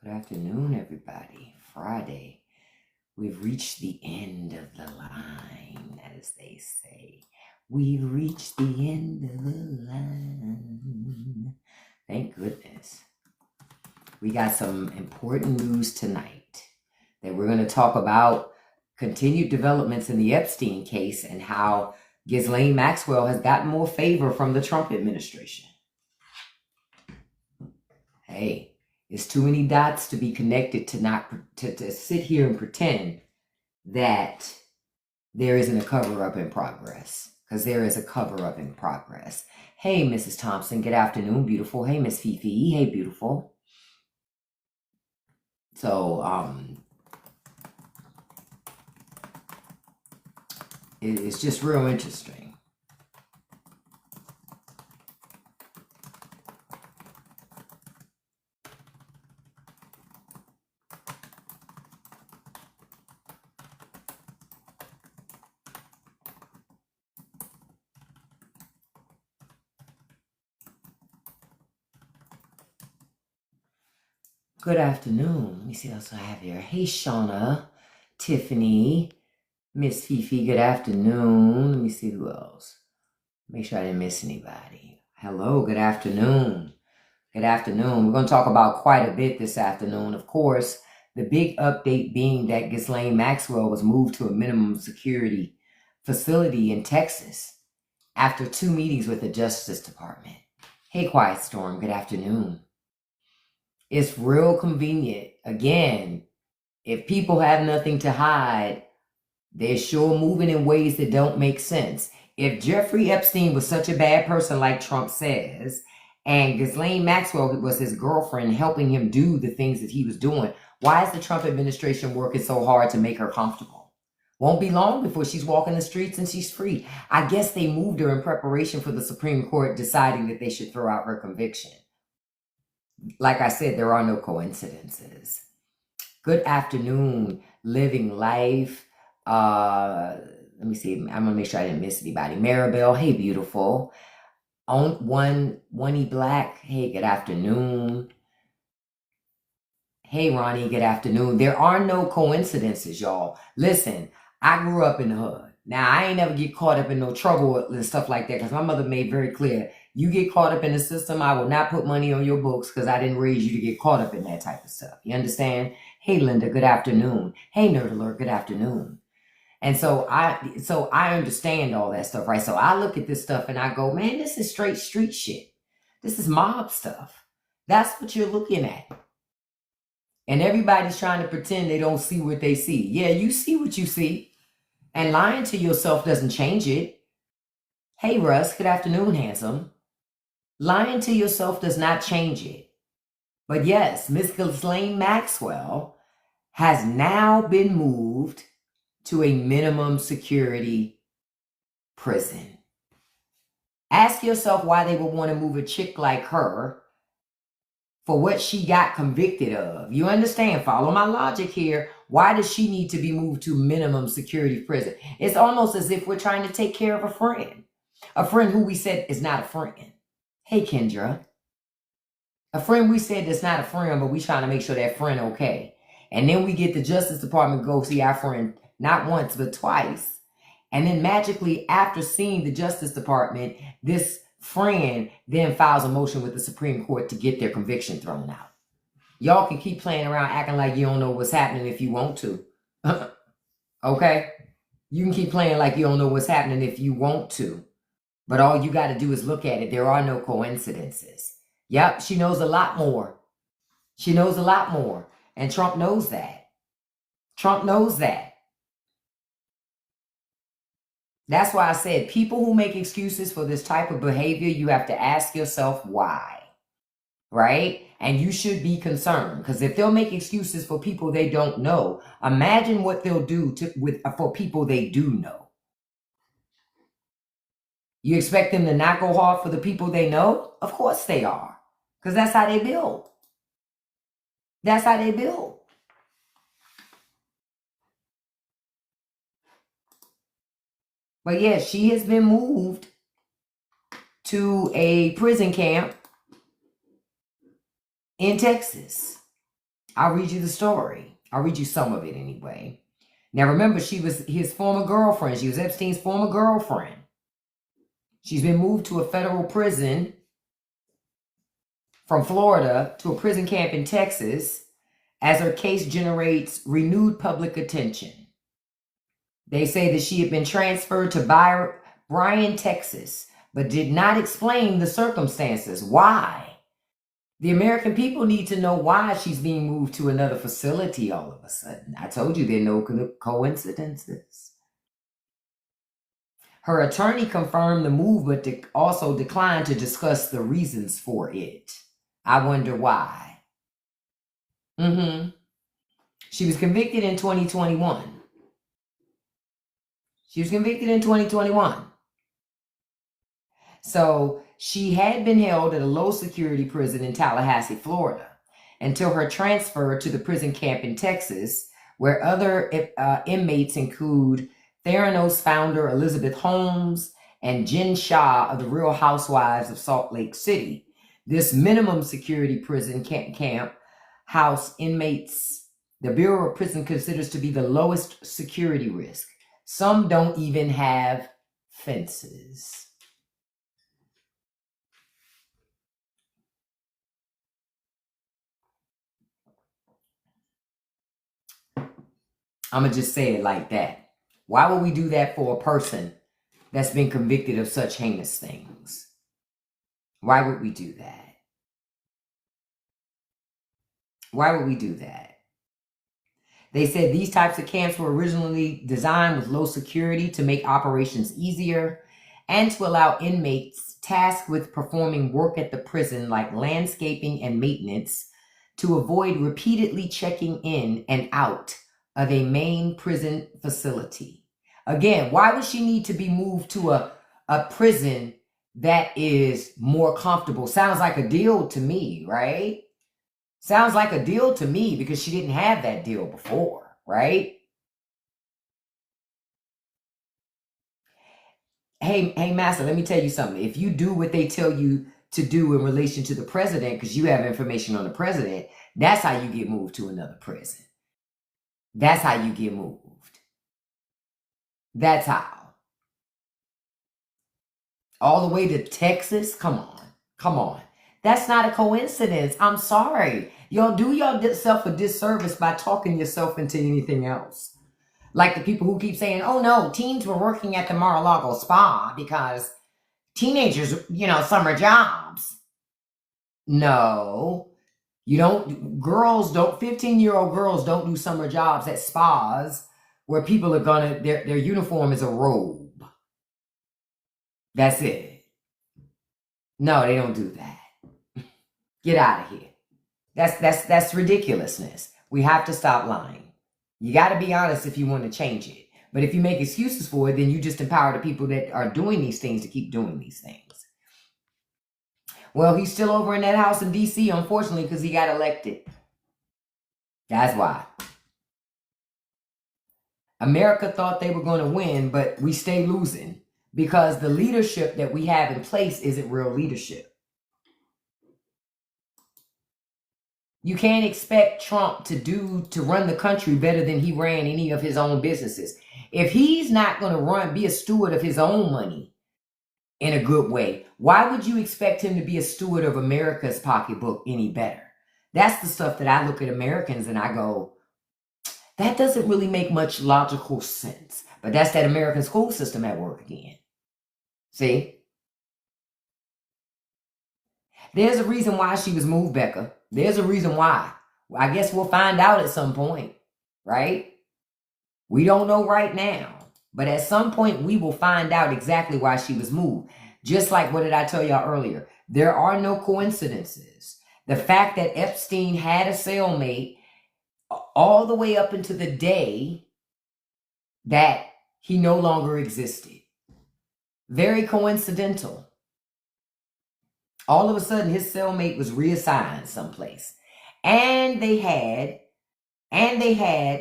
Good afternoon, everybody. Friday. We've reached the end of the line, as they say. We've reached the end of the line. Thank goodness. We got some important news tonight that we're going to talk about continued developments in the Epstein case and how Ghislaine Maxwell has gotten more favor from the Trump administration. Hey, it's too many dots to be connected to sit here and pretend that there isn't a cover-up in progress, because there is a cover-up in progress. Hey, Mrs. Thompson, good afternoon, beautiful. Hey, Miss Fifi, hey, beautiful. So, it's just real interesting. Good afternoon. Let me see what else I have here. Hey, Shauna, Tiffany, Miss Fifi, good afternoon. Let me see who else. Make sure I didn't miss anybody. Hello, good afternoon. Good afternoon. We're going to talk about quite a bit this afternoon. Of course, the big update being that Ghislaine Maxwell was moved to a minimum security facility in Texas after 2 meetings with the Justice Department. Hey, Quiet Storm, good afternoon. It's real convenient. Again, if people have nothing to hide, they're sure moving in ways that don't make sense. If Jeffrey Epstein was such a bad person like Trump says, and Ghislaine Maxwell was his girlfriend helping him do the things that he was doing, why is the Trump administration working so hard to make her comfortable? Won't be long before she's walking the streets and she's free. I guess they moved her in preparation for the Supreme Court deciding that they should throw out her conviction. Like I said, there are no coincidences. Good afternoon, living life. Let me see. I'm gonna make sure I didn't miss anybody. Maribel, hey, beautiful. One E Black, hey, good afternoon. Hey, Ronnie, good afternoon. There are no coincidences, y'all. Listen, I grew up in the hood. Now, I ain't never get caught up in no trouble and stuff like that because my mother made very clear, you get caught up in the system, I will not put money on your books because I didn't raise you to get caught up in that type of stuff. You understand? Hey, Linda, good afternoon. Hey, Nerd Alert, good afternoon. And so I understand all that stuff, right? So I look at this stuff and I go, man, this is straight street shit. This is mob stuff. That's what you're looking at. And everybody's trying to pretend they don't see what they see. Yeah, you see what you see. And lying to yourself doesn't change it. Hey, Russ, good afternoon, handsome. Lying to yourself does not change it. But yes, Miss Ghislaine Maxwell has now been moved to a minimum security prison. Ask yourself why they would want to move a chick like her for what she got convicted of. You understand? Follow my logic here. Why does she need to be moved to minimum security prison? It's almost as if we're trying to take care of a friend who we said is not a friend. Hey, Kendra. A friend we said that's not a friend, but we trying to make sure that friend okay. And then we get the Justice Department go see our friend not once, but twice. And then magically, after seeing the Justice Department, this friend then files a motion with the Supreme Court to get their conviction thrown out. Y'all can keep playing around acting like you don't know what's happening if you want to. Okay? You can keep playing like you don't know what's happening if you want to. But all you got to do is look at it. There are no coincidences. Yep, she knows a lot more. She knows a lot more. And Trump knows that. Trump knows that. That's why I said people who make excuses for this type of behavior, you have to ask yourself why, right? And you should be concerned because if they'll make excuses for people they don't know, imagine what they'll do for people they do know. You expect them to not go hard for the people they know? Of course they are, because that's how they build. That's how they build. But yeah, she has been moved to a prison camp in Texas. I'll read you the story. I'll read you some of it anyway. Now remember, she was his former girlfriend. She was Epstein's former girlfriend. She's been moved to a federal prison from Florida to a prison camp in Texas as her case generates renewed public attention. They say that she had been transferred to Bryan, Texas, but did not explain the circumstances. Why? The American people need to know why she's being moved to another facility all of a sudden. I told you there are no coincidences. Her attorney confirmed the move, but also declined to discuss the reasons for it. I wonder why. She was convicted in 2021. She was convicted in 2021. So she had been held at a low security prison in Tallahassee, Florida, until her transfer to the prison camp in Texas, where other inmates include Theranos founder Elizabeth Holmes and Jen Shah of the Real Housewives of Salt Lake City. This minimum security prison camp house inmates the Bureau of Prison considers to be the lowest security risk. Some don't even have fences. I'm going to just say it like that. Why would we do that for a person that's been convicted of such heinous things? Why would we do that? Why would we do that? They said these types of camps were originally designed with low security to make operations easier and to allow inmates tasked with performing work at the prison like landscaping and maintenance to avoid repeatedly checking in and out of a main prison facility. Again, why would she need to be moved to a prison that is more comfortable? Sounds like a deal to me, right? Sounds like a deal to me because she didn't have that deal before, right? Hey, Master, let me tell you something. If you do what they tell you to do in relation to the president, because you have information on the president, that's how you get moved to another prison. That's how you get moved. That's how. All the way to Texas? Come on. Come on. That's not a coincidence. I'm sorry. Y'all do yourself a disservice by talking yourself into anything else. Like the people who keep saying, oh no, teens were working at the Mar-a-Lago spa because teenagers, summer jobs. No. You don't, 15-year-old girls don't do summer jobs at spas where people are their uniform is a robe. That's it. No, they don't do that. Get out of here. That's ridiculousness. We have to stop lying. You got to be honest if you want to change it. But if you make excuses for it, then you just empower the people that are doing these things to keep doing these things. Well, he's still over in that house in D.C., unfortunately, because he got elected. That's why. America thought they were going to win, but we stay losing because the leadership that we have in place isn't real leadership. You can't expect Trump to run the country better than he ran any of his own businesses. If he's not going to be a steward of his own money in a good way, why would you expect him to be a steward of America's pocketbook any better? That's the stuff that I look at Americans and I go, that doesn't really make much logical sense. But that's that American school system at work again. See? There's a reason why she was moved, Becca. There's a reason why. I guess we'll find out at some point, right? We don't know right now. But at some point, we will find out exactly why she was moved. Just like what did I tell y'all earlier? There are no coincidences. The fact that Epstein had a cellmate all the way up into the day that he no longer existed. Very coincidental. All of a sudden, his cellmate was reassigned someplace. And they had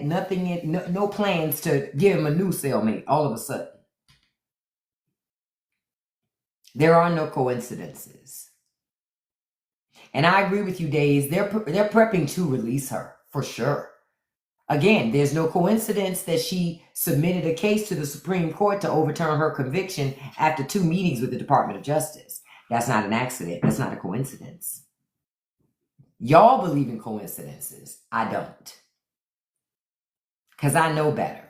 nothing, no plans to give him a new cellmate all of a sudden. There are no coincidences. And I agree with you, Days. They're prepping to release her. for sure. Again, there's no coincidence that she submitted a case to the Supreme Court to overturn her conviction after 2 meetings with the Department of Justice. That's not an accident. That's not a coincidence. Y'all believe in coincidences. I don't. Because I know better.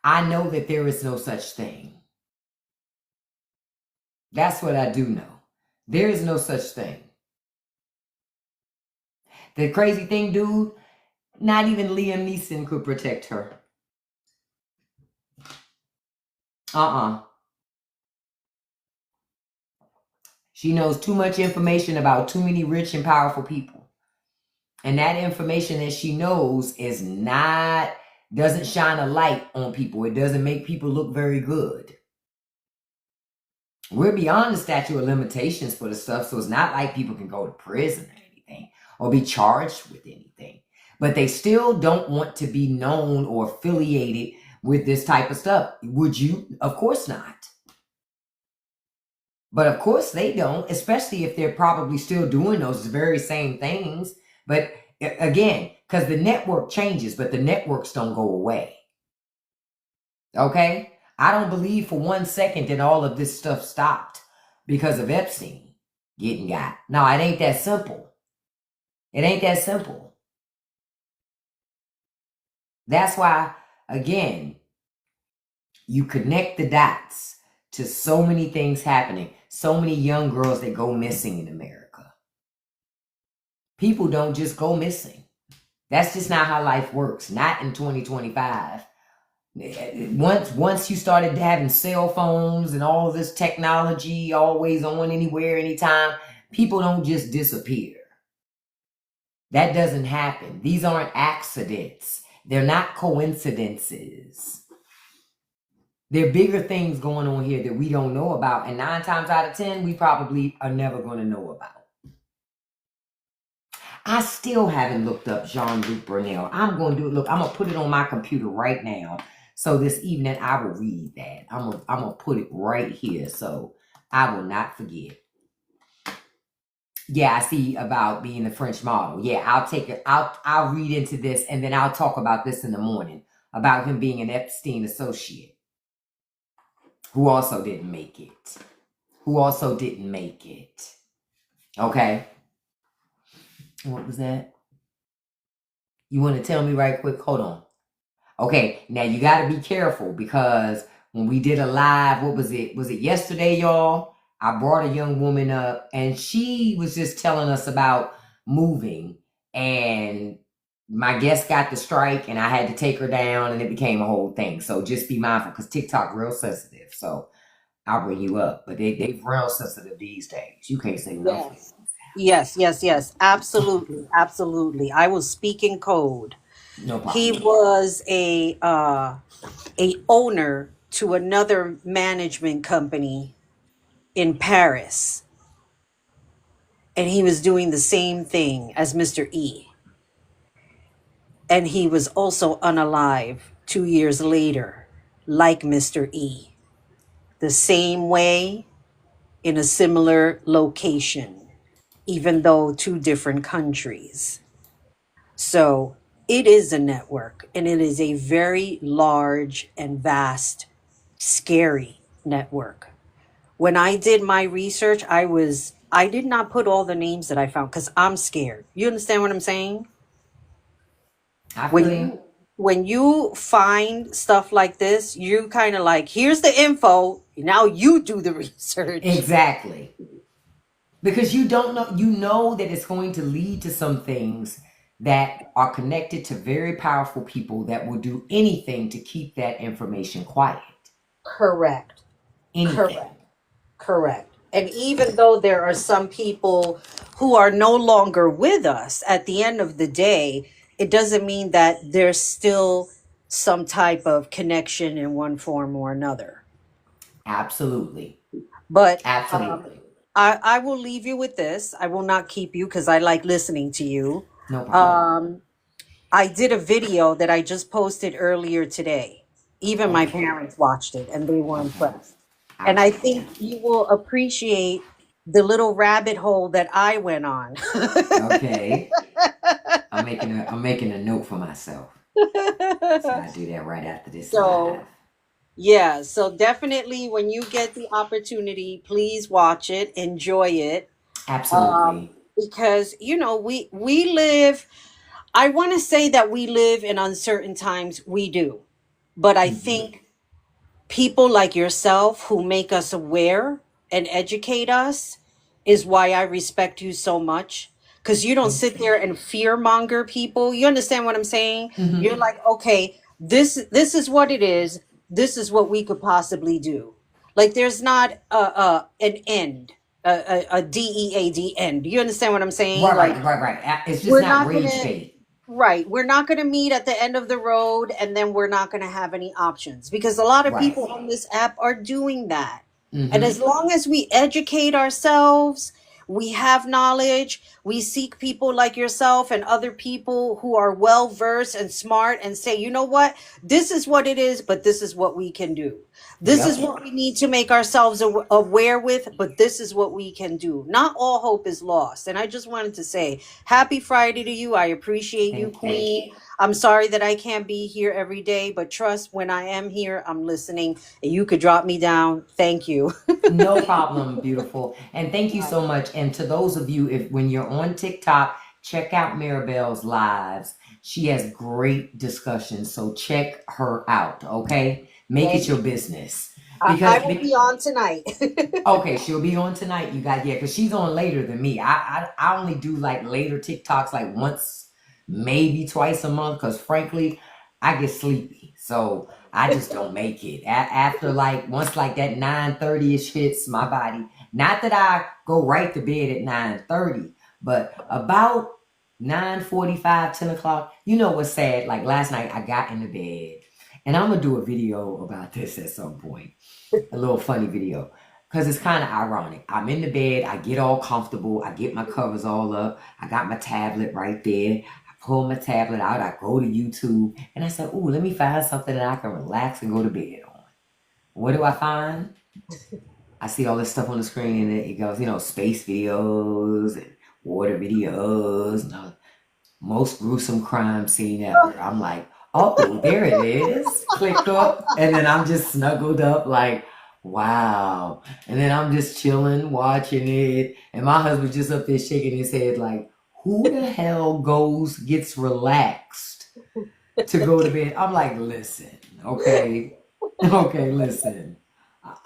I know that there is no such thing. That's what I do know. There is no such thing. The crazy thing, dude, not even Liam Neeson could protect her. She knows too much information about too many rich and powerful people. And that information that she knows is doesn't shine a light on people. It doesn't make people look very good. We're beyond the statute of limitations for the stuff, so it's not like people can go to prison or anything or be charged with anything. But they still don't want to be known or affiliated with this type of stuff. Would you? Of course not. But of course they don't, especially if they're probably still doing those very same things. But again, because the network changes, but the networks don't go away. Okay? I don't believe for 1 second that all of this stuff stopped because of Epstein getting got. No, it ain't that simple. It ain't that simple. That's why, again, you connect the dots to so many things happening. So many young girls that go missing in America. People don't just go missing. That's just not how life works. Not in 2025. Once you started having cell phones and all this technology, always on, anywhere, anytime, people don't just disappear. That doesn't happen. These aren't accidents. They're not coincidences. There are bigger things going on here that we don't know about. And 9 times out of 10, we probably are never going to know about. I still haven't looked up Jean-Luc Brunel. I'm going to do it. Look, I'm going to put it on my computer right now. So this evening, I will read that. I'm going to put it right here so I will not forget. Yeah, I see about being a French model. Yeah, I'll take it. I'll read into this, and then I'll talk about this in the morning, about him being an Epstein associate who also didn't make it. Okay? What was that? You want to tell me right quick? Hold on. Okay, now you got to be careful, because when we did a live, what was it? Was it yesterday, y'all? I brought a young woman up, and she was just telling us about moving, and my guest got the strike, and I had to take her down, and it became a whole thing. So just be mindful, because TikTok real sensitive. So I'll bring you up, but they real sensitive these days. You can't say nothing. Yes. Absolutely. I was speaking code. No He problem. was a owner to another management company in Paris, and he was doing the same thing as Mr. E. And he was also unalive 2 years later, like Mr. E. The same way, in a similar location, even though 2 different countries. So it is a network, and it is a very large and vast, scary network. When I did my research, I did not put all the names that I found because I'm scared. You understand what I'm saying? I When feel you. you find stuff like this, you kind of like, here's the info. Now you do the research. Exactly. Because you don't know, you know that it's going to lead to some things that are connected to very powerful people that will do anything to keep that information quiet. Correct. Anything. Correct. And even though there are some people who are no longer with us, at the end of the day, it doesn't mean that there's still some type of connection in one form or another. Absolutely. But Absolutely. I will leave you with this. I will not keep you because I like listening to you. No problem. I did a video that I just posted earlier today. Even my Okay. parents watched it and they were Okay. impressed. I And I like think that. you will appreciate the little rabbit hole that I went on. Okay. I'm making a note for myself. So I do that right after this live. So, yeah, so definitely when you get the opportunity, please watch it, enjoy it. Absolutely. Because we live, I want to say that we live in uncertain times, we do. But I Hmm. think people like yourself who make us aware and educate us is why I respect you so much. Because you don't Thank sit you. there and fear monger people. You understand what I'm saying? You're Hmm. like, okay, this is what it is. This is what we could possibly do. Like there's not an end, a DEAD end. You understand what I'm saying? Right, Like right, right, right. It's just we're not not rage gonna bait. right. We're not going to meet at the end of the road and then we're not going to have any options because a lot of Right. people on this app are doing that. And Hmm. as long as we educate ourselves, we have knowledge, we seek people like yourself and other people who are well versed and smart and say, you know what? This is what it is, but this is what we can do. This is Yep. what we need to make ourselves aware with, but this is what we can do. Not all hope is lost. And I just wanted to say, happy Friday to you. I appreciate you, Thank you. Queen. I'm sorry that I can't be here every day, but trust when I am here, I'm listening. And you could drop me down. Thank you. No problem, beautiful. And thank you so much. And to those of you, if when you're on TikTok, check out Maribel's lives. She has great discussions, so check her out. Okay, make it Thank your you. business I because will be on tonight. okay, she'll be on tonight. You got, yeah, because she's on later than me. I only do like later TikToks like once, maybe twice a month. Because frankly, I get sleepy, so I just don't make it. After like once like that 9:30 ish hits my body. Not that I go right to bed at 9:30, but about 9:45, 10 o'clock. You know what's sad? Like last night, I got into bed, and I'm gonna do a video about this at some point, a little funny video, because it's kind of ironic. I'm in the bed, I get all comfortable, I get my covers all up, I got my tablet right there. I pull my tablet out, I go to YouTube, and I said, "Ooh, let me find something that I can relax and go to bed on." What do I find? I see all this stuff on the screen, and it goes, space videos and water videos, and most gruesome crime scene ever. I'm like, oh, there it is. Clicked up, and then I'm just snuggled up, like, wow. And then I'm just chilling, watching it, and my husband just up there shaking his head, like, who the hell gets relaxed to go to bed? I'm like, listen, okay, okay, listen.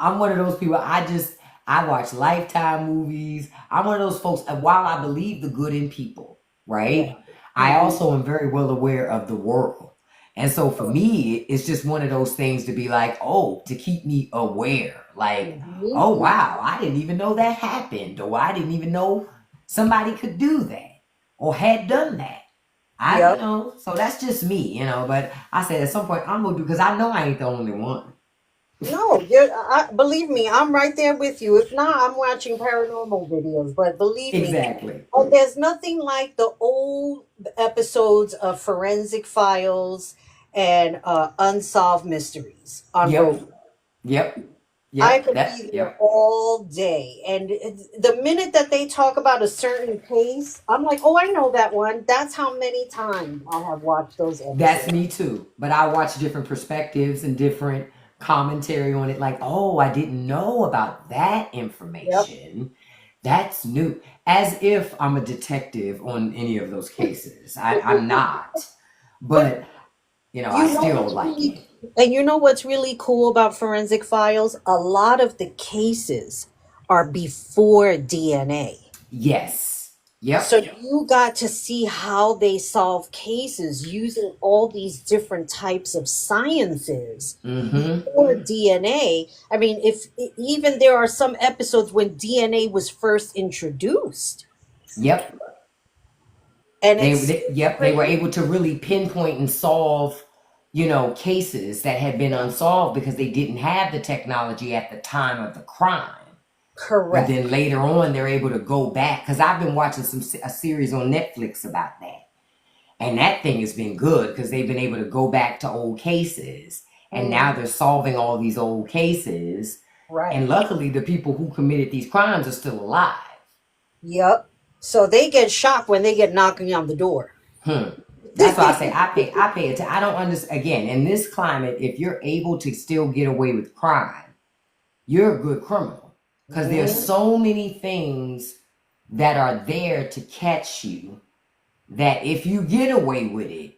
I'm one of those people. I watch Lifetime movies. I'm one of those folks. And while I believe the good in people, Yeah. right? I Hmm. also am very well aware of the world. And so for me, it's just one of those things to be like, oh, to keep me aware. Like, Hmm. oh wow, I didn't even know that happened, or I didn't even know somebody could do that or had done that. Yep. So that's just me. But I said at some point I'm gonna do, because I know I ain't the only one. No, believe me, I'm right there with you. If not, I'm watching paranormal videos. But believe me, Exactly. and there's nothing like the old episodes of Forensic Files and Unsolved Mysteries on Yep. Roku. Yep. I Yep. could be there Yep. all day. And the minute that they talk about a certain case, I'm like, oh, I know that one. That's how many times I have watched those That's episodes. me too. But I watch different perspectives and different commentary on it. Like, oh, I didn't know about that Yep. information. That's new. As if I'm a detective on any of those cases. I'm not. But, I You know still what's like really it. and you know what's really cool about Forensic Files? A lot of the cases are before DNA. Yes. So Yep. you got to see how they solve cases using all these different types of sciences Mm-hmm. before DNA. I mean, if even there are some episodes when DNA was first introduced, Yep. and They, it's they yep, they were crazy. able to really pinpoint and solve, cases that had been unsolved because they didn't have the technology at the time of the crime. But Correct. then later on, they're able to go back, because I've been watching a series on Netflix about that, and that thing has been good because they've been able to go back to old cases, and now Mhm. they're solving all these old cases. Right. And luckily, the people who committed these crimes are still alive. Yep. So they get shocked when they get knocking on the door. Hmm. That's why I say I pay attention. I don't understand. Again, in this climate, if you're able to still get away with crime, you're a good criminal. Because there's Mhm. so many things that are there to catch you that if you get away with it,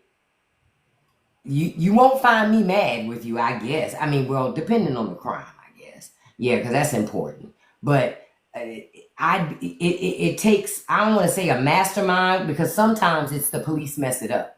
you won't find me mad with you, I guess. I mean, well, depending on the crime, I guess. Yeah, because that's important. But it takes, I don't want to say a mastermind, because sometimes it's the police mess it up.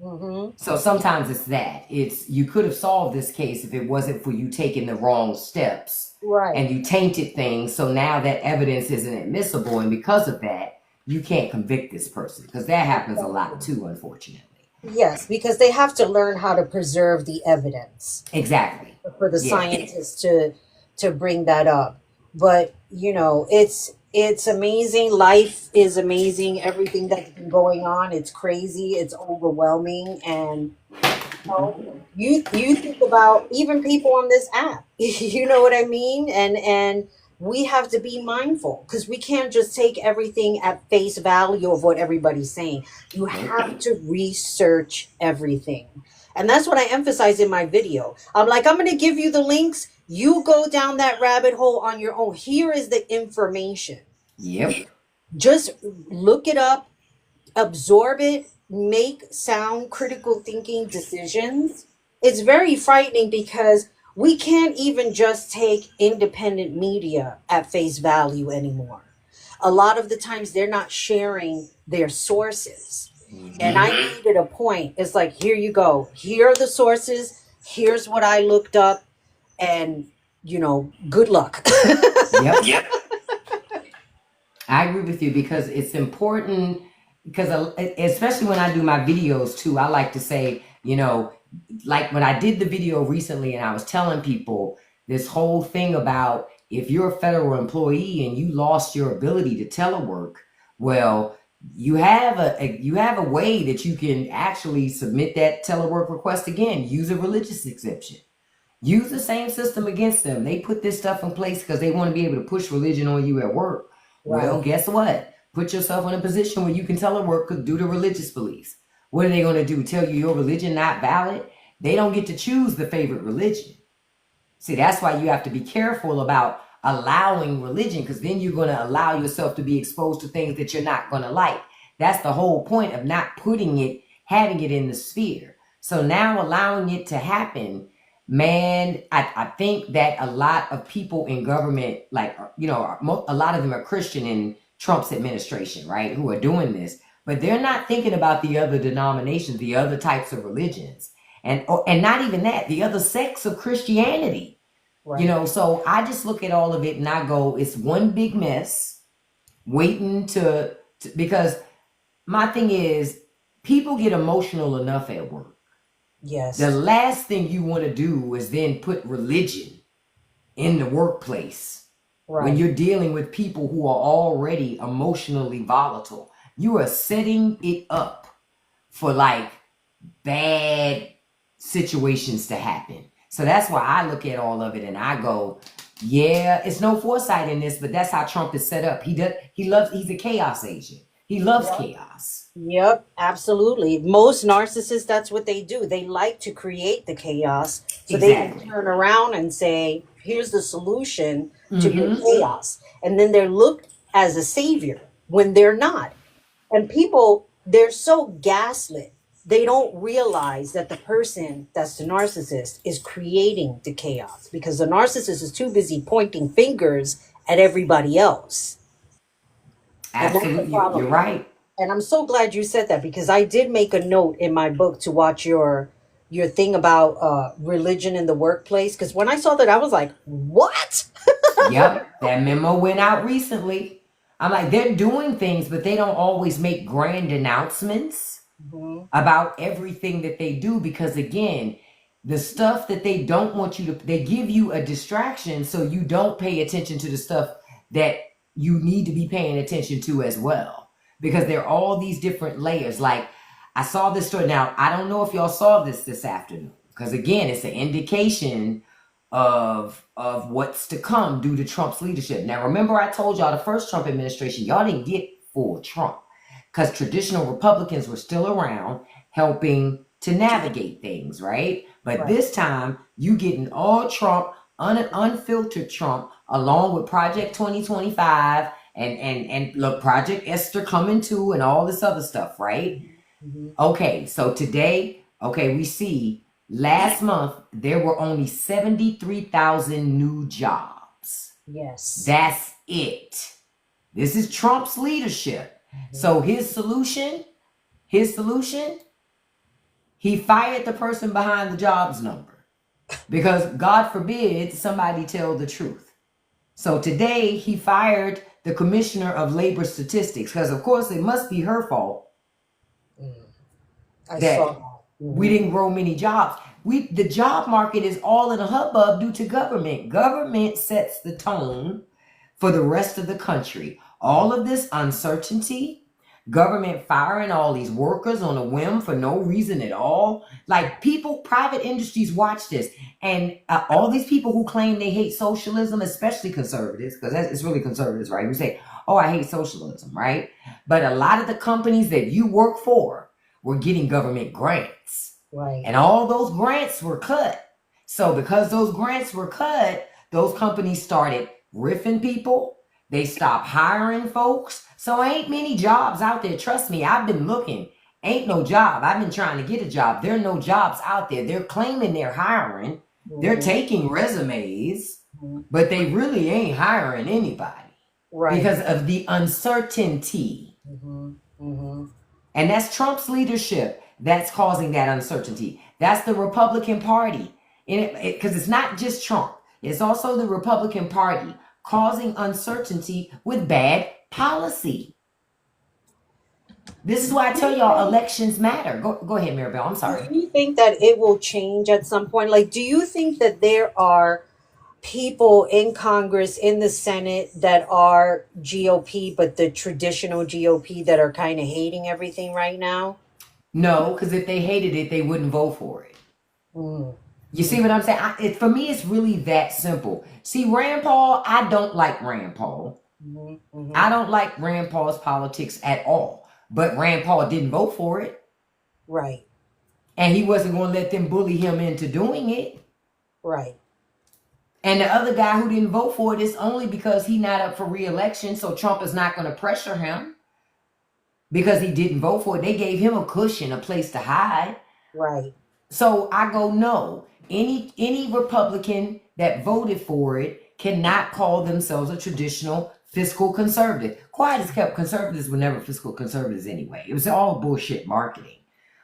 Mhm. So sometimes it's that. It's, you could have solved this case if it wasn't for you taking the wrong steps Right. and you tainted things. So now that evidence isn't admissible, and because of that, you can't convict this person, because that happens a lot too, unfortunately. Yes, because they have to learn how to preserve the evidence Exactly. for the Yeah. scientists to bring that up. But it's amazing. Life is amazing. Everything that's been going on, it's crazy. It's overwhelming, and you think about even people on this app. You know what I mean? And we have to be mindful because we can't just take everything at face value of what everybody's saying. You Nope. have to research everything. And that's what I emphasize in my video. I'm like, I'm going to give you the links. You go down that rabbit hole on your own. Here is the information. Yep. Just look it up, absorb it, make sound critical thinking decisions. It's very frightening because we can't even just take independent media at face value anymore. A lot of the times they're not sharing their sources. And I made it a point. It's like, here you go. Here are the sources. Here's what I looked up. And, good luck. Yep. I agree with you, because it's important, because especially when I do my videos too, I like to say, like when I did the video recently and I was telling people this whole thing about, if you're a federal employee and you lost your ability to telework, well, you have a way that you can actually submit that telework request again. Use a religious exemption. Use the same system against them. They put this stuff in place because they want to be able to push religion on you at work. Well, Right. guess what? Put yourself in a position where you can telework due to religious beliefs. What are they going to do? Tell you your religion not valid? They don't get to choose the favorite religion. See, that's why you have to be careful about allowing religion, because then you're going to allow yourself to be exposed to things that you're not going to like. That's the whole point of not having it in the sphere. So now allowing it to happen, man, I think that a lot of people in government, like, a lot of them are Christian in Trump's administration, right, who are doing this, but they're not thinking about the other denominations, the other types of religions. And not even that, the other sects of Christianity. Right. So I just look at all of it and I go, it's one big mess waiting because my thing is, people get emotional enough at work. The Yes. last thing you want to do is then put religion in the workplace when Right. you're dealing with people who are already emotionally volatile. You are setting it up for like bad situations to happen. So that's why I look at all of it and I go, yeah, it's no foresight in this, but that's how Trump is set up. He's a chaos agent. He loves chaos. Yep, absolutely. Most narcissists, that's what they do. They like to create the chaos so they can Exactly. turn around and say, here's the solution to your Mm-hmm. chaos. And then they're looked as a savior when they're not. And people, they're so gaslit. They don't realize that the person that's the narcissist is creating the chaos because the narcissist is too busy pointing fingers at everybody else. And that's the Absolutely. You're problem. right. And I'm so glad you said that because I did make a note in my book to watch your thing about religion in the workplace. Because when I saw that, I was like, "What?" Yep. That memo went out recently. I'm like, they're doing things, but they don't always make grand announcements Mhm. about everything that they do, because again, the stuff that they don't want you to, they give you a distraction so you don't pay attention to the stuff that you need to be paying attention to as well, because there are all these different layers. Like, I saw this story. Now I don't know if y'all saw this afternoon, because again, it's an indication of what's to come due to Trump's leadership. Now remember, I told y'all the first Trump administration, y'all didn't get full Trump. because traditional Republicans were still around helping to navigate things, right? But Right. this time, you getting all Trump, unfiltered Trump, along with Project 2025 and look, Project Esther coming too, and all this other stuff, right? Mm-hmm. Okay, so today, okay, we see last month there were only 73,000 new jobs. Yes. That's it. This is Trump's leadership. Mm-hmm. So his solution, he fired the person behind the jobs number because God forbid somebody tell the truth. So today he fired the commissioner of labor statistics because of course it must be her fault I saw that that. we didn't grow many jobs. The job market is all in a hubbub due to government. Government sets the tone for the rest of the country. All of this uncertainty, government firing all these workers on a whim for no reason at all. Like people, private industries watch this, and all these people who claim they hate socialism, especially conservatives, because it's really conservatives, right? Who say, "Oh, I hate socialism," right? But a lot of the companies that you work for were getting government grants. Right. And all those grants were cut. So because those grants were cut, those companies started riffing people. They stopped hiring folks. So ain't many jobs out there. Trust me, I've been looking. Ain't no job. I've been trying to get a job. There are no jobs out there. They're claiming they're hiring. They're taking resumes, but they really ain't hiring anybody. Right. Because of the uncertainty. And that's Trump's leadership that's causing that uncertainty. That's the Republican Party. Because it's not just Trump. It's also the Republican Party causing uncertainty with bad policy. This is why I tell y'all elections matter. Go ahead, Maribel. I'm sorry. Do you think that it will change at some point? Like, do you think that there are people in Congress, in the Senate, that are GOP, but the traditional GOP that are kind of hating everything right now? No, because if they hated it, they wouldn't vote for it. You see what I'm saying? For me, it's really that simple. See, Rand Paul, I don't like Rand Paul. I don't like Rand Paul's politics at all. But Rand Paul didn't vote for it. Right. And he wasn't going to let them bully him into doing it. Right. And the other guy who didn't vote for it is only because he's not up for re-election, so Trump is not going to pressure him because he didn't vote for it. They gave him a cushion, a place to hide. Right. So I go, no. Any Republican that voted for it cannot call themselves a traditional fiscal conservative. Quiet as kept, conservatives were never fiscal conservatives anyway. It was all bullshit marketing.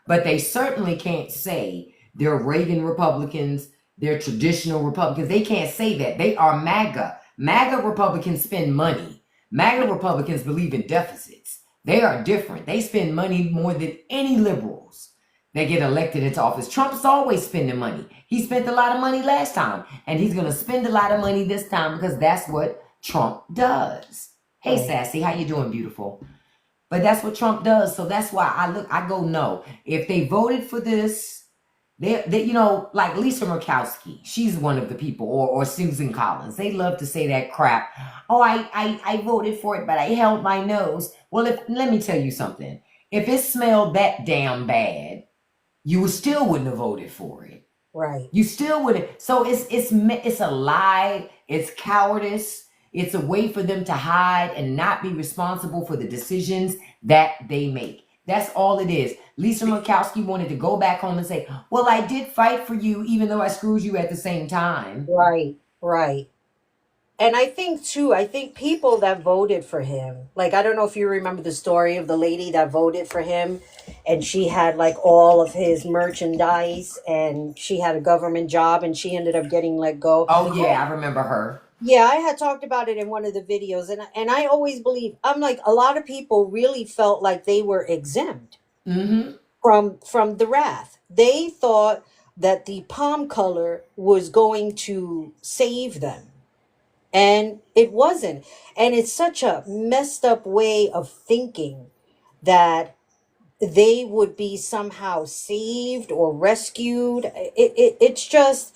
But they certainly can't say they're Reagan Republicans, they're traditional Republicans. They can't say that. They are MAGA. MAGA Republicans spend money. MAGA Republicans believe in deficits. They are different. They spend money more than any liberals that get elected into office. Trump's always spending money. He spent a lot of money last time, and he's going to spend a lot of money this time because that's what Trump does. Hey, Right. Sassy, how you doing, beautiful? But that's what Trump does, so that's why I go, no. If they voted for this, they like Lisa Murkowski, she's one of the people, or Susan Collins. They love to say that crap. Oh, I voted for it, but I held my nose. Well, let me tell you something. If it smelled that damn bad, you still wouldn't have voted for it. Right. You still wouldn't. So it's a lie. It's cowardice. It's a way for them to hide and not be responsible for the decisions that they make. That's all it is. Lisa Murkowski wanted to go back home and say, well, I did fight for you even though I screwed you at the same time. Right. Right. And I think too, people that voted for him, like, I don't know if you remember the story of the lady that voted for him, and she had like all of his merchandise, and she had a government job, and she ended up getting let go. Oh, yeah, I remember her. Yeah, I had talked about it in one of the videos, and I always believe, I'm like, a lot of people really felt like they were exempt from the wrath. They thought that the palm color was going to save them. And it wasn't. And it's such a messed up way of thinking that they would be somehow saved or rescued. It's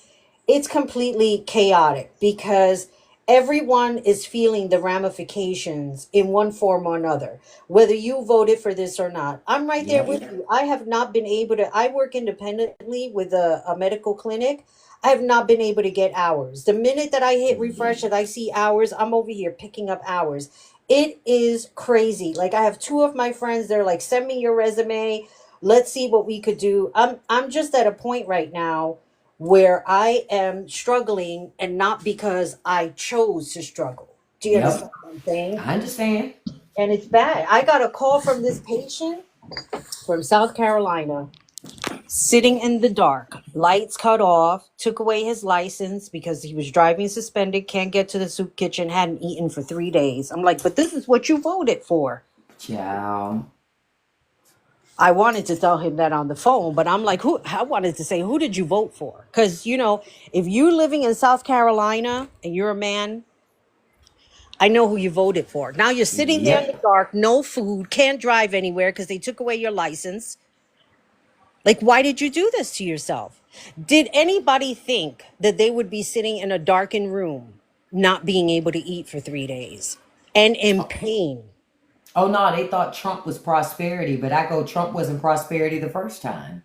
completely chaotic because everyone is feeling the ramifications in one form or another, whether you voted for this or not. I'm right there with Yep. you. I have not been able to, I work independently with a medical clinic. I have not been able to get hours. The minute that I hit refresh and I see hours, I'm over here picking up hours. It is crazy. Like, I have two of my friends, they're like, send me your resume. Let's see what we could do. I'm just at a point right now where I am struggling, and not because I chose to struggle. Do you understand Yep. what I'm saying? I understand. And it's bad. I got a call from this patient from South Carolina, sitting in the dark, lights cut off, took away his license because he was driving suspended, can't get to the soup kitchen, hadn't eaten for 3 days. I'm like, but this is what you voted for. Ciao. I wanted to tell him that on the phone, but I'm like, who? I wanted to say, who did you vote for? Because, if you're living in South Carolina and you're a man, I know who you voted for. Now you're sitting there in the Yep. dark, no food, can't drive anywhere because they took away your license. Like, why did you do this to yourself? Did anybody think that they would be sitting in a darkened room, not being able to eat for 3 days and in pain? Oh no, they thought Trump was prosperity, but I go, Trump wasn't prosperity the first time.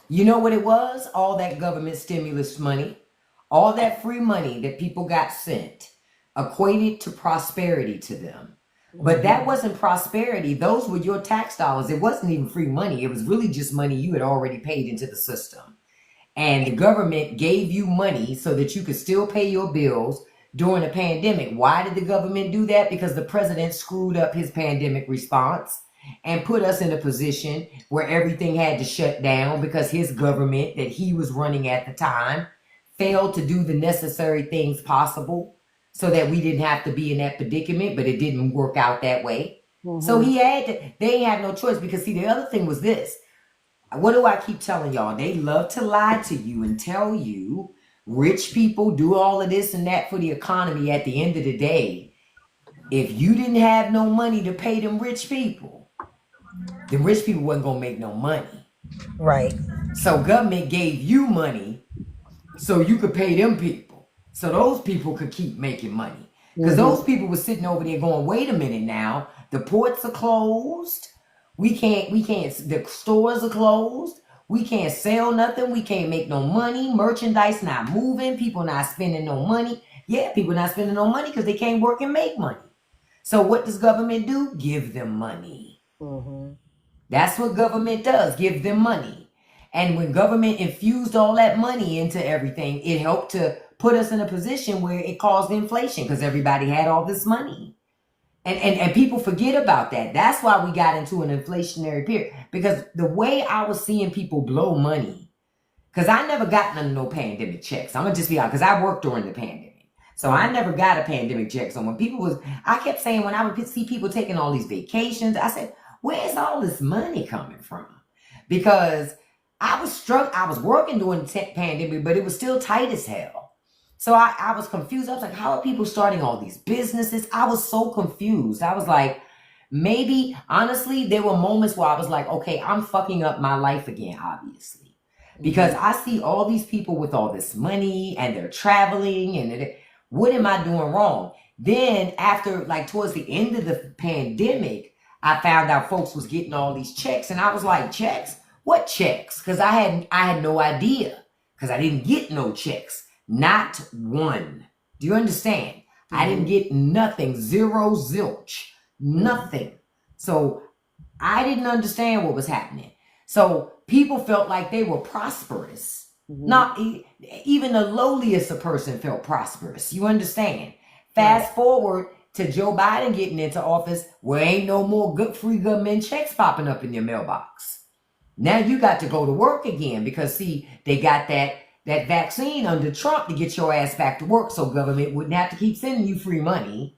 You know what it was? All that government stimulus money, all that free money that people got sent equated to prosperity to them. But that wasn't prosperity. Those were your tax dollars. It wasn't even free money. It was really just money you had already paid into the system. And the government gave you money so that you could still pay your bills during a pandemic. Why did the government do that? Because the president screwed up his pandemic response and put us in a position where everything had to shut down because his government that he was running at the time failed to do the necessary things possible so that we didn't have to be in that predicament, but it didn't work out that way. So Mm-hmm. they had no choice because see, the other thing was this. What do I keep telling y'all? They love to lie to you and tell you rich people do all of this and that for the economy. At the end of the day, if you didn't have no money to pay them rich people, the rich people wasn't gonna make no money. Right. So government gave you money so you could pay them people. So those people could keep making money. Because Mm-hmm. those people were sitting over there going, wait a minute now, the ports are closed. We can't, the stores are closed. We can't sell nothing. We can't make no money. Merchandise not moving. People not spending no money. Yeah, people not spending no money because they can't work and make money. So what does government do? Give them money. Mm-hmm. That's what government does, give them money. And when government infused all that money into everything, it helped to put us in a position where it caused inflation because everybody had all this money. And people forget about that. That's why we got into an inflationary period. Because the way I was seeing people blow money, because I never got none of no pandemic checks. I'm gonna just be honest, because I worked during the pandemic. So I never got a pandemic check. So when I kept saying when I would see people taking all these vacations, I said, where's all this money coming from? Because I was working during the pandemic, but it was still tight as hell. So I was confused. I was like, how are people starting all these businesses? I was so confused. I was like, maybe, honestly, there were moments where I was like, okay, I'm fucking up my life again, obviously. Because I see all these people with all this money and they're traveling and what am I doing wrong? Then after, like, towards the end of the pandemic, I found out folks was getting all these checks and I was like, checks? What checks? Because I had no idea because I didn't get no checks. Not one. Do you understand? Mm-hmm. I didn't get nothing. Zero, zilch. Nothing. So I didn't understand what was happening. So people felt like they were prosperous. Mm-hmm. Not even the lowliest of person felt prosperous. You understand? Fast forward to Joe Biden getting into office, where ain't no more good free government checks popping up in your mailbox. Now you got to go to work again because see, they got that vaccine under Trump to get your ass back to work, so government wouldn't have to keep sending you free money,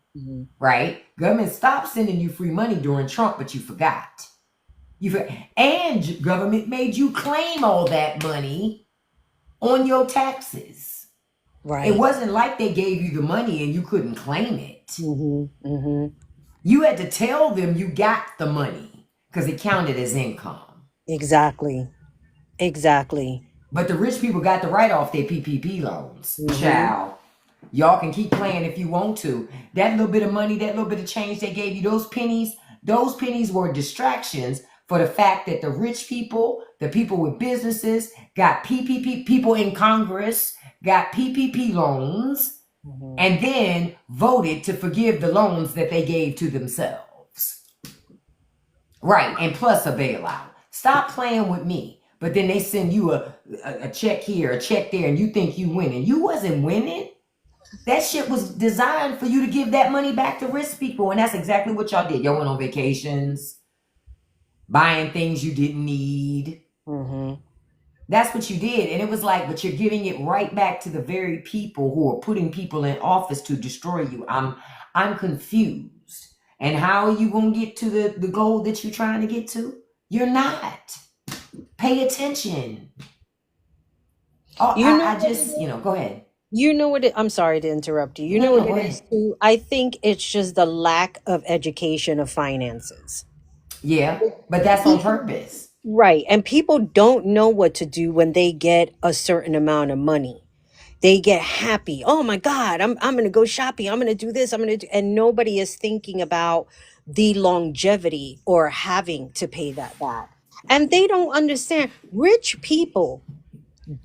right? Government stopped sending you free money during Trump, but you forgot. And government made you claim all that money on your taxes. Right. It wasn't like they gave you the money and you couldn't claim it. Mm-hmm. Mm-hmm. You had to tell them you got the money because it counted as income. Exactly. Exactly. But the rich people got to write off their PPP loans. Mm-hmm. Child. Y'all can keep playing if you want to. That little bit of money, that little bit of change they gave you, those pennies were distractions for the fact that the rich people, the people with businesses, got PPP, people in Congress got PPP loans Mhm. and then voted to forgive the loans that they gave to themselves. Right, and plus a bailout. Stop playing with me. But then they send you a check here, a check there, and you think you winning. You wasn't winning. That shit was designed for you to give that money back to rich people, and that's exactly what y'all did. Y'all went on vacations, buying things you didn't need. Mhm. That's what you did, and it was like, but you're giving it right back to the very people who are putting people in office to destroy you. I'm confused. And how are you gonna get to the goal that you're trying to get to? You're not. Pay attention. Oh, You know I what it just, is? go ahead. You know what it, I'm sorry to interrupt you. You No, know no, what go it is ahead. too? I think it's just the lack of education of finances. Yeah, but that's on People, purpose. right. And people don't know what to do when they get a certain amount of money. They get happy. Oh my God, I'm gonna go shopping. I'm gonna do this. I'm gonna do, and nobody is thinking about the longevity or having to pay that back. And they don't understand. Rich people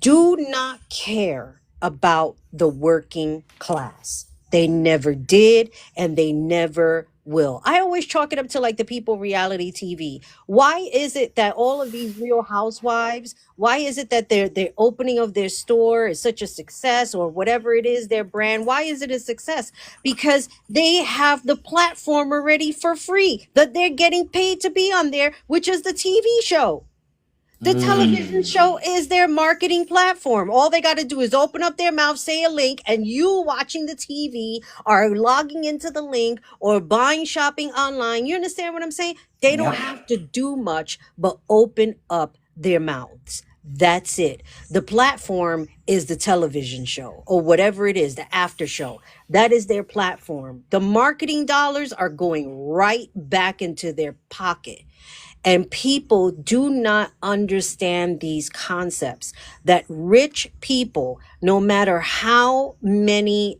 do not care about the working class. They never did and they never will. I always chalk it up to like the people reality TV. Why is it that all of these real housewives, why is it that their opening of their store is such a success or whatever it is their brand? Why is it a success? Because they have the platform already for free that they're getting paid to be on there, which is the TV show. The television Mm. show is their marketing platform. All they got to do is open up their mouth, say a link, and you watching the TV are logging into the link or buying shopping online. You understand what I'm saying? They don't Yep. have to do much but open up their mouths. That's it. The platform is the television show or whatever it is, the after show. That is their platform. The marketing dollars are going right back into their pocket. And people do not understand these concepts that rich people, no matter how many,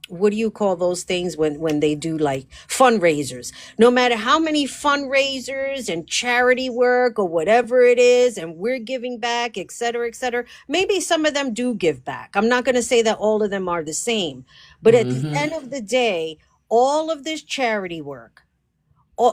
what do you call those things when they do like fundraisers, no matter how many fundraisers and charity work or whatever it is, and we're giving back, et cetera, maybe some of them do give back. I'm not going to say that all of them are the same, but at the Mm-hmm. end of the day, all of this charity work,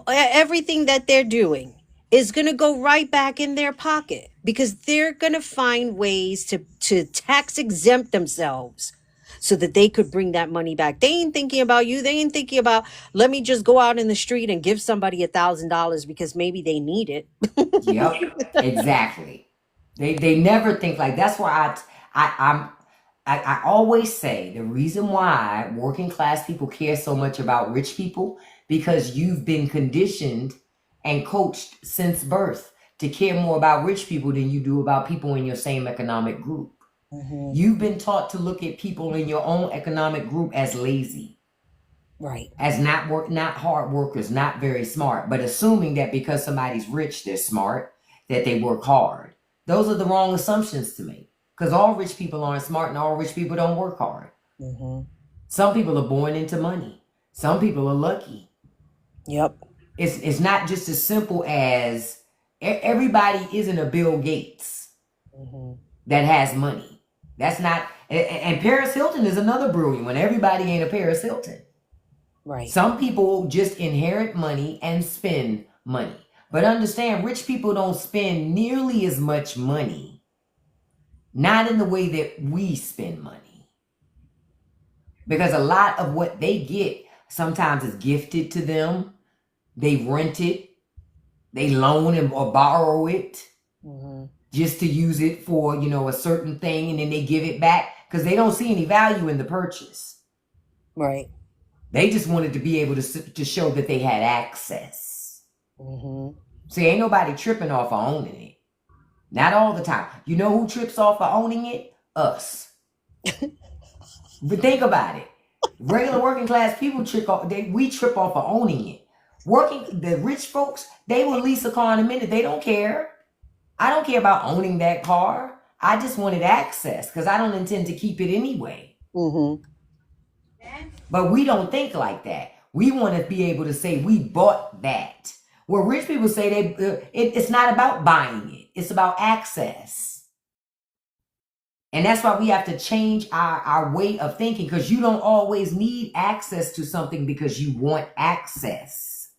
everything that they're doing is going to go right back in their pocket because they're going to find ways to tax exempt themselves so that they could bring that money back. They ain't thinking about you. They ain't thinking about, let me just go out in the street and give somebody $1,000 because maybe they need it. Yep, exactly. They never think like that's why I always say the reason why working class people care so much about rich people because you've been conditioned and coached since birth to care more about rich people than you do about people in your same economic group. Hmm. You've been taught to look at people in your own economic group as lazy, Right. as not hard workers, not very smart, but assuming that because somebody's rich, they're smart, that they work hard. Those are the wrong assumptions to make. Because all rich people aren't smart and all rich people don't work hard. Hmm. Some people are born into money. Some people are lucky. Yep. It's not just as simple as everybody isn't a Bill Gates Hmm. that has money. That's not, and Paris Hilton is another brilliant one. Everybody ain't a Paris Hilton. Right. Some people just inherit money and spend money. But understand, rich people don't spend nearly as much money, not in the way that we spend money. Because a lot of what they get sometimes is gifted to them. They rent it, they loan it or borrow it Hmm. just to use it for, a certain thing and then they give it back because they don't see any value in the purchase. Right. They just wanted to be able to show that they had access. Hmm. See, ain't nobody tripping off of owning it. Not all the time. You know who trips off of owning it? Us. But think about it. Regular working class people we trip off of owning it. The rich folks, they will lease a car in a minute. They don't care. I don't care about owning that car. I just wanted access because I don't intend to keep it anyway. Hmm. But we don't think like that. We want to be able to say we bought that. Where rich people say it's not about buying it. It's about access. And that's why we have to change our way of thinking, because you don't always need access to something because you want access.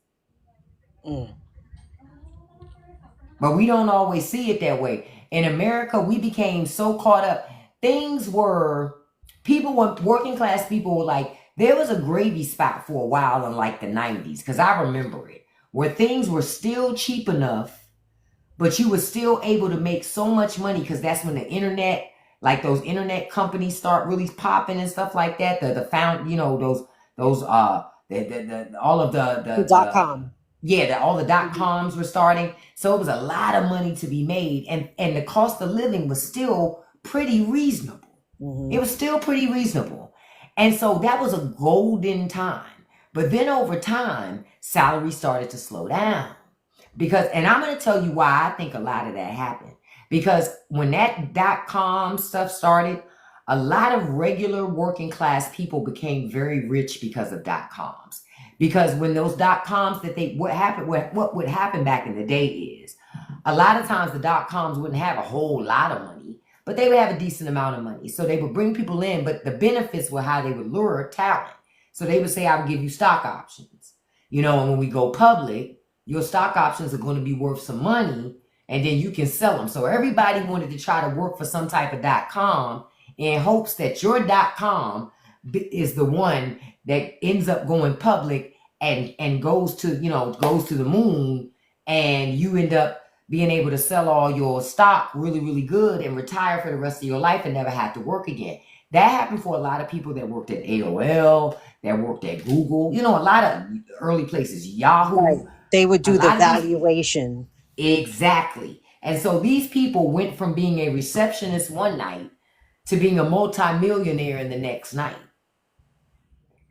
But we don't always see it that way. In America, we became so caught up. Working class people were like, there was a gravy spot for a while in like the 90s, because I remember it, where things were still cheap enough, but you were still able to make so much money, because that's when the internet, like those internet companies start really popping and stuff like that. All of .com. all the .coms were starting. So it was a lot of money to be made, and the cost of living was still pretty reasonable. It was still pretty reasonable. And so that was a golden time. But then over time, salaries started to slow down. And I'm going to tell you why I think a lot of that happened. Because when that .com stuff started, a lot of regular working class people became very rich because of .coms. Because when those .coms what would happen back in the day is, a lot of times the .coms wouldn't have a whole lot of money, but they would have a decent amount of money. So they would bring people in, but the benefits were how they would lure talent. So they would say, I would give you stock options. And when we go public, your stock options are going to be worth some money, and then you can sell them. So everybody wanted to try to work for some type of .com in hopes that your .com is the one that ends up going public and goes to the moon, and you end up being able to sell all your stock really, really good and retire for the rest of your life and never have to work again. That happened for a lot of people that worked at AOL, that worked at Google, a lot of early places, Yahoo. Right. They would do the valuation. Exactly. And so these people went from being a receptionist one night to being a multimillionaire in the next night.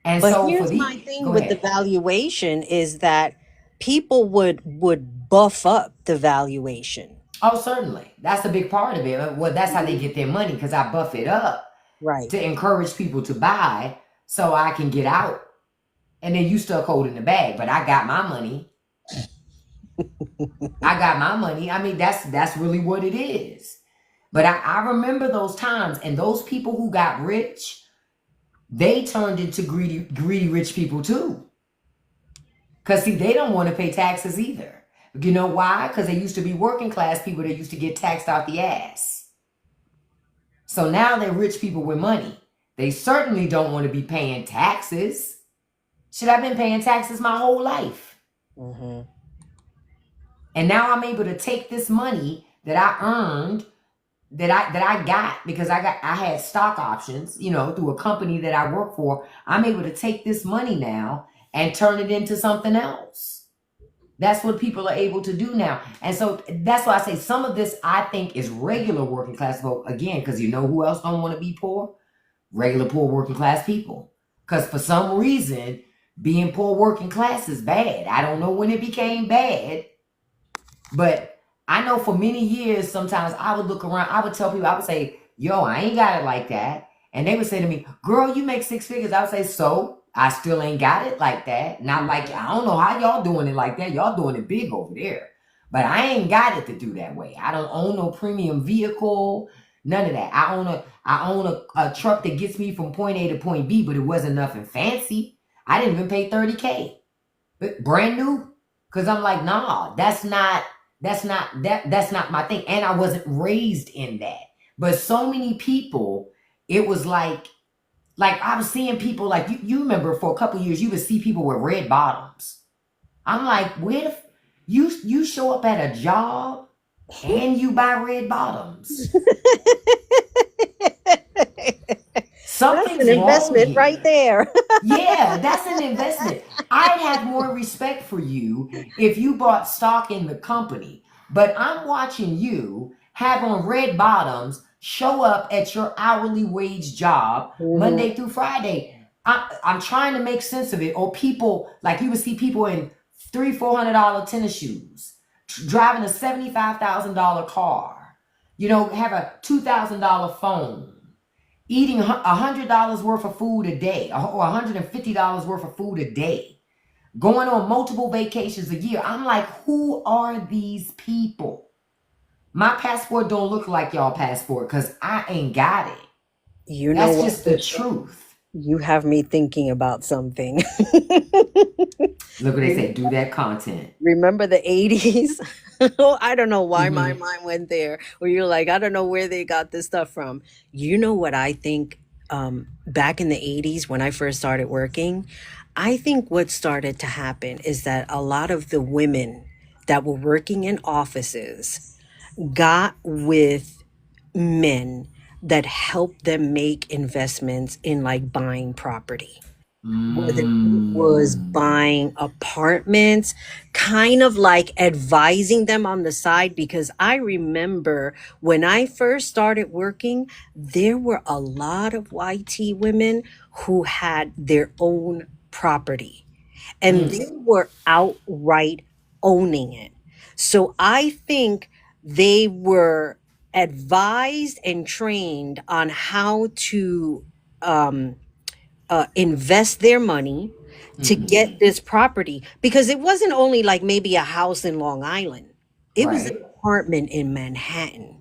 And But so here's my thing with the valuation is that people would buff up the valuation. Oh, certainly. That's a big part of it. Well, that's how they get their money, because I buff it up to encourage people to buy so I can get out. And then you stuck holding the bag, but I got my money. I mean, that's really what it is. But I remember those times, and those people who got rich, they turned into greedy rich people too. Because see, they don't want to pay taxes either. You know why? Because they used to be working class people that used to get taxed out the ass. So now they're rich people with money. They certainly don't want to be paying taxes. Shit, I've been paying taxes my whole life. And now I'm able to take this money that I earned, that I got because I had stock options, through a company that I work for. I'm able to take this money now and turn it into something else. That's what people are able to do now. And so that's why I say some of this, I think, is regular working class folk. Again, because you know who else don't want to be poor? Regular poor working class people. Because for some reason, being poor working class is bad. I don't know when it became bad. But I know for many years, sometimes I would look around, I would tell people, I would say, yo, I ain't got it like that. And they would say to me, girl, you make 6 figures. I would say, so? I still ain't got it like that. Not like, I don't know how y'all doing it like that. Y'all doing it big over there. But I ain't got it to do that way. I don't own no premium vehicle, none of that. I own a truck that gets me from point A to point B, but it wasn't nothing fancy. I didn't even pay $30K. But brand new. Because I'm like, nah, that's not my thing. And I wasn't raised in that. But so many people, it was like I was seeing people like you remember for a couple of years, you would see people with red bottoms. I'm like, where you show up at a job and you buy red bottoms? Something's that's an investment wrong right there. Yeah, that's an investment. I'd have more respect for you if you bought stock in the company. But I'm watching you have on red bottoms, show up at your hourly wage job Monday through Friday. I'm trying to make sense of it. Or people, like you would see people in $300-400 tennis shoes, driving a $75,000 car, have a $2,000 phone. eating $100 worth of food a day or $150 worth of food a day, going on multiple vacations a year. I'm like, who are these people? My passport don't look like y'all passport because I ain't got it. You know That's what, just the sister? truth. You have me thinking about something. Look what they Rem- say, do that content. Remember the 80s? I don't know why my Mm-hmm. mind went there. Where you're like, I don't know where they got this stuff from. You know what I think? Back in the 80s, when I first started working, I think what started to happen is that a lot of the women that were working in offices got with men that helped them make investments in like buying property, whether it was Mm. buying apartments, kind of like advising them on the side. Because I remember when I first started working, there were a lot of YT women who had their own property and Mm. they were outright owning it. So I think they were advised and trained on how to um, invest their money to get Mm-hmm. this property, because it wasn't only like maybe a house in Long Island, it was an Right. apartment in Manhattan.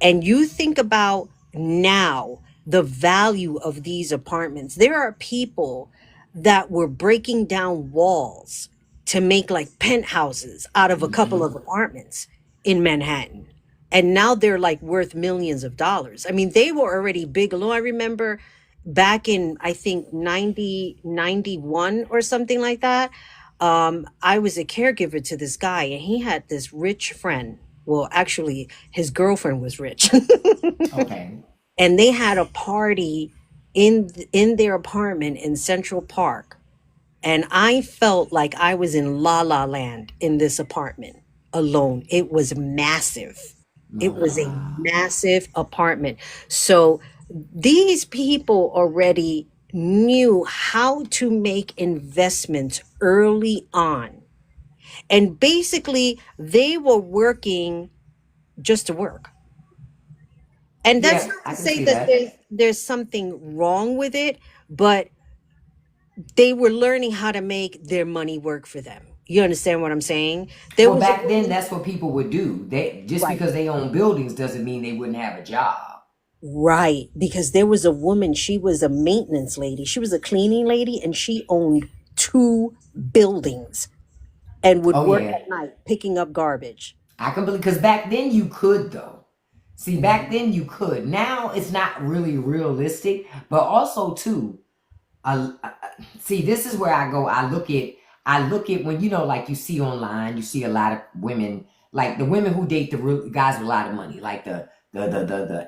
And you think about now the value of these apartments. There are people that were breaking down walls to make like penthouses out of a couple of Mm-hmm. apartments in Manhattan. And now they're like worth millions of dollars. I mean, they were already big. Although I remember back in, I think, 90, 91 or something like that, I was a caregiver to this guy, and he had this rich friend. Well, actually, his girlfriend was rich. Okay. And they had a party in their apartment in Central Park, and I felt like I was in La La Land in this apartment alone. It was massive. It Oh was a wow. massive apartment. So these people already knew how to make investments early on. And basically, they were working just to work. And that's Yeah, not I to can say see that that. there's something wrong with it, but they were learning how to make their money work for them. You understand what I'm saying? There Well, was a back then, woman, that's what people would do. They just right, because they own buildings doesn't mean they wouldn't have a job. right, because there was a woman, she was a maintenance lady, she was a cleaning lady, and she owned two buildings and would Oh work yeah, at night picking up garbage. I can believe because back then you could though. See, back Mhm. then you could. Now it's not really realistic, but also too. See, this is where I go. I look at when like you see online, you see a lot of women, like the women who date the real guys with a lot of money, like the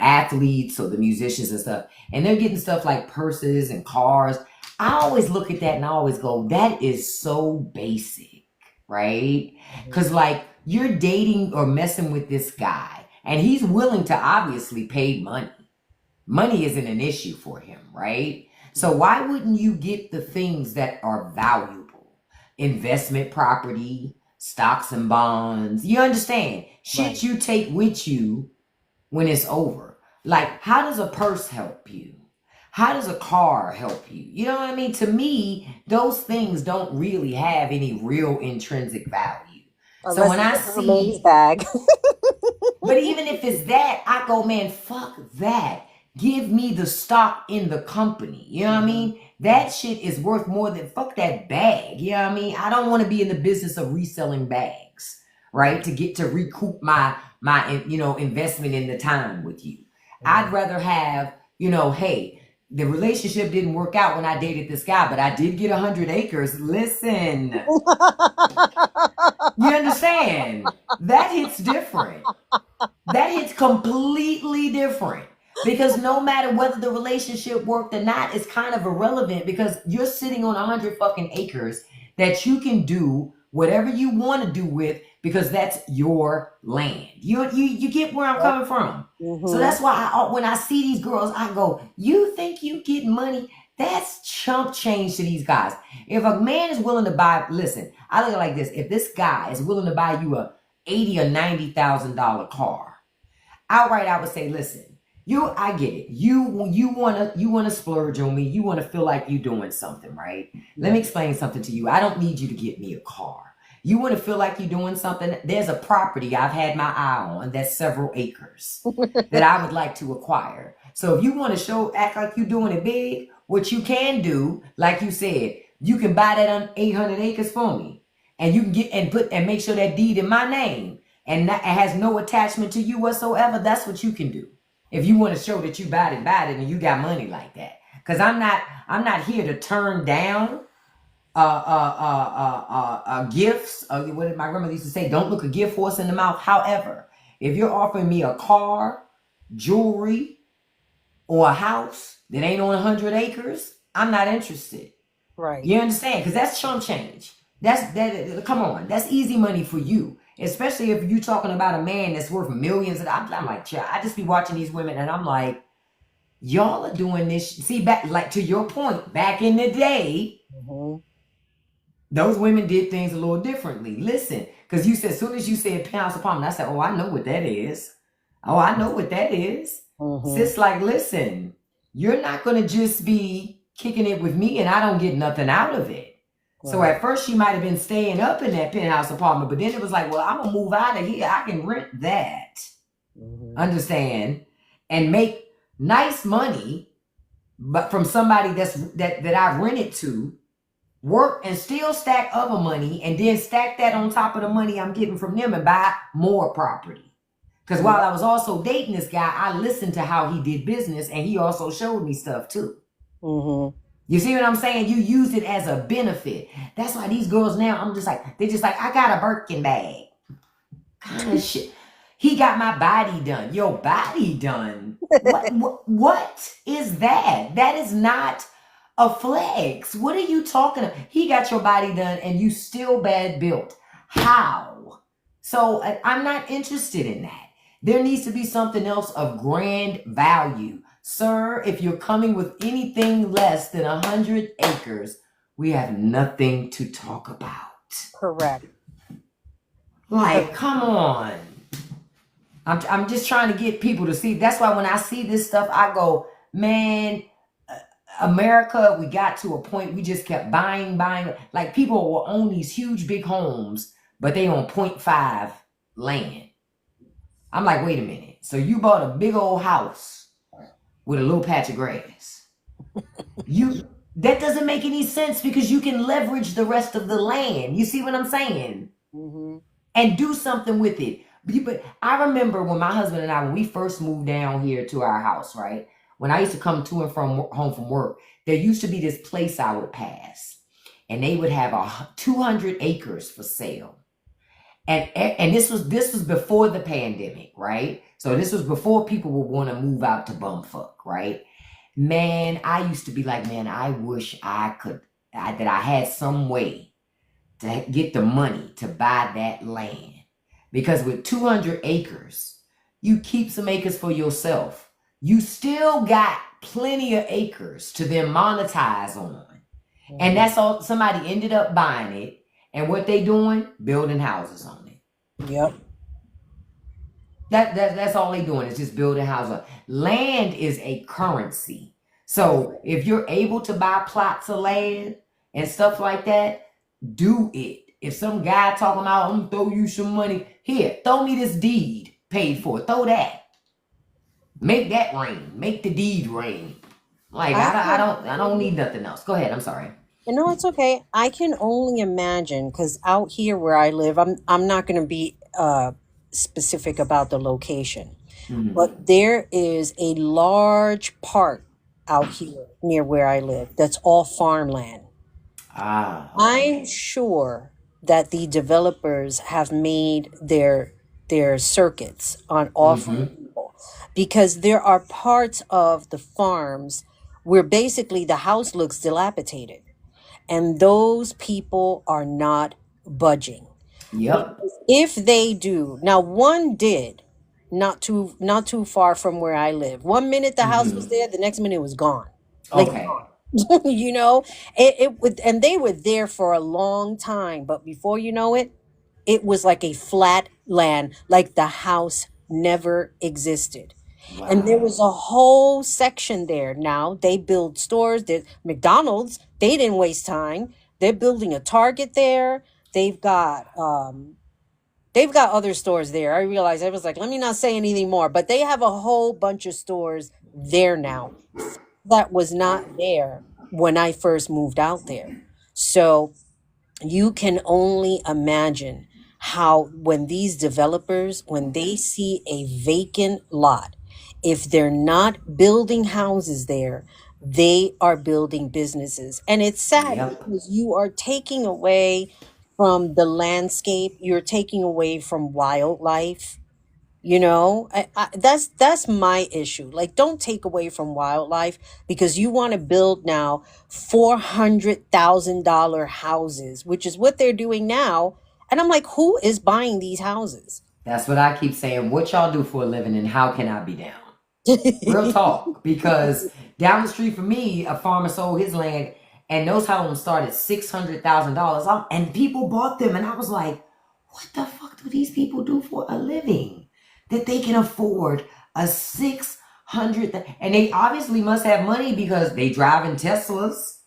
athletes or the musicians and stuff, and they're getting stuff like purses and cars. I always look at that and I always go, that is so basic, right? Mhm. Because like you're dating or messing with this guy, and he's willing to obviously pay money. Money isn't an issue for him, right? So why wouldn't you get the things that are valuable? Investment property, stocks and bonds. You understand? Right. Shit you take with you when it's over. Like, how does a purse help you? How does a car help you? You know what I mean? To me, those things don't really have any real intrinsic value. So Unless when it's I a Hermes see bag. but even if it's that, I go, man, fuck that. Give me the stock in the company. You know what I Mhm. mean? That shit is worth more than fuck that bag. You know what I mean? I don't want to be in the business of reselling bags, right? To get to recoup my investment in the time with you. I'd Mhm. rather have, hey, the relationship didn't work out when I dated this guy, but I did get 100 acres. Listen, you understand? That hits different. That hits completely different because no matter whether the relationship worked or not, it's kind of irrelevant because you're sitting on 100 fucking acres that you can do whatever you want to do with because that's your land. You get where I'm Yep. coming from. So Mhm. that's why when I see these girls, I go, "You think you get money? That's chump change to these guys. If a man is willing to buy, listen, I look at it like this: if this guy is willing to buy you a $80,000 or $90,000 car." Outright, I would say, listen, I get it. You wanna splurge on me. You wanna feel like you doing something, right? Let me Yep. explain something to you. I don't need you to get me a car. You wanna feel like you're doing something. There's a property I've had my eye on that's several acres that I would like to acquire. So if you want to act like you're doing it big, what you can do, like you said, you can buy that on 800 acres for me, and you can get and put and make sure that deed in my name, and it has no attachment to you whatsoever. That's what you can do if you want to show that you bought it and you got money like that. Because I'm not here to turn down gifts. What did my grandmother used to say? Don't look a gift horse in the mouth. However, if you're offering me a car, jewelry, or a house that ain't on 100 acres, I'm not interested. Right. You understand? Because that's chump change. That. Come on, that's easy money for you. Especially if you're talking about a man that's worth millions. I'm like, I just be watching these women, and I'm like, y'all are doing this. See, back like to your point, back in the day, Hmm. those women did things a little differently. Listen, because you said as soon as you said penthouse apartment, I said, oh, I know what that is. Oh, I know what that is. Hmm. Sis, like, listen, you're not gonna just be kicking it with me and I don't get nothing out of it. So Right. at first she might have been staying up in that penthouse apartment, but then it was like, well, I'm gonna move out of here. I can rent that. Hmm. Understand? And make nice money, but from somebody that I rented to, work and still stack other money and then stack that on top of the money I'm getting from them and buy more property. Because while Yep. I was also dating this guy, I listened to how he did business and he also showed me stuff too. Hmm. You see what I'm saying? You used it as a benefit. That's why these girls now, they're just like, I got a Birkin bag. Kind of shit. He got my body done. Your body done. What is that? That is not a flex. What are you talking about? He got your body done and you still bad built. How? So I'm not interested in that. There needs to be something else of grand value. Sir, if you're coming with anything less than 100 acres, we have nothing to talk about. Correct. Like, Correct. come on. I'm just trying to get people to see. That's why when I see this stuff, I go, man, America, we got to a point we just kept buying. Like people will own these huge big homes, but they own .5 land. I'm like, wait a minute. So you bought a big old house with a little patch of grass. You that doesn't make any sense because you can leverage the rest of the land. You see what I'm saying? Hmm. And do something with it. But I remember when my husband and I, when we first moved down here to our house, right? When I used to come to and from home from work, there used to be this place I would pass, and they would have 200 acres for sale. And this was before the pandemic, right? So this was before people would want to move out to bumfuck, right? Man, I used to be like, man, I wish that I had some way to get the money to buy that land. Because with 200 acres, you keep some acres for yourself. You still got plenty of acres to then monetize on. And Hmm. that's all somebody ended up buying it. And what they doing? Building houses on it. Yep. That's all they doing is just building houses. Land is a currency. So if you're able to buy plots of land and stuff like that, do it. If some guy talking about I'm gonna throw you some money, here, throw me this deed paid for. Throw that. Make that rain. Make the deed rain. Like I can. I don't need nothing else. Go ahead. I'm sorry. No, it's okay. I can only imagine because out here where I live, I'm not going to be specific about the location, Mm-hmm. but there is a large part out here near where I live that's all farmland. Ah, I'm okay. sure that the developers have made their circuits on offering Mm-hmm. people because there are parts of the farms where basically the house looks dilapidated and those people are not budging Yep. because if they do now, one did not too far from where I live. One minute the house was Mm-hmm. there, the next minute it was gone, like Okay. you know it would, and they were there for a long time, but before you know it, it was like a flat land, like the house never existed. And there Wow. was a whole section there. Now they build stores. There's McDonald's. They didn't waste time. They're building a Target there. They've got they've got other stores there. I realized, I was like, let me not say anything more. But they have a whole bunch of stores there now that was not there when I first moved out there. So you can only imagine how, when these developers, when they see a vacant lot, if they're not building houses there, they are building businesses. And it's sad Yep. because you are taking away from the landscape, you're taking away from wildlife. That's my issue. Like, don't take away from wildlife because you want to build now $400,000 houses, which is what they're doing now. And I'm like, who is buying these houses? That's what I keep saying. What y'all do for a living and how can I be down? Real talk. Because down the street from me, a farmer sold his land and those homes started $600,000. And people bought them. And I was like, what the fuck do these people do for a living? That they can afford a 600, and they obviously must have money because they driving Teslas.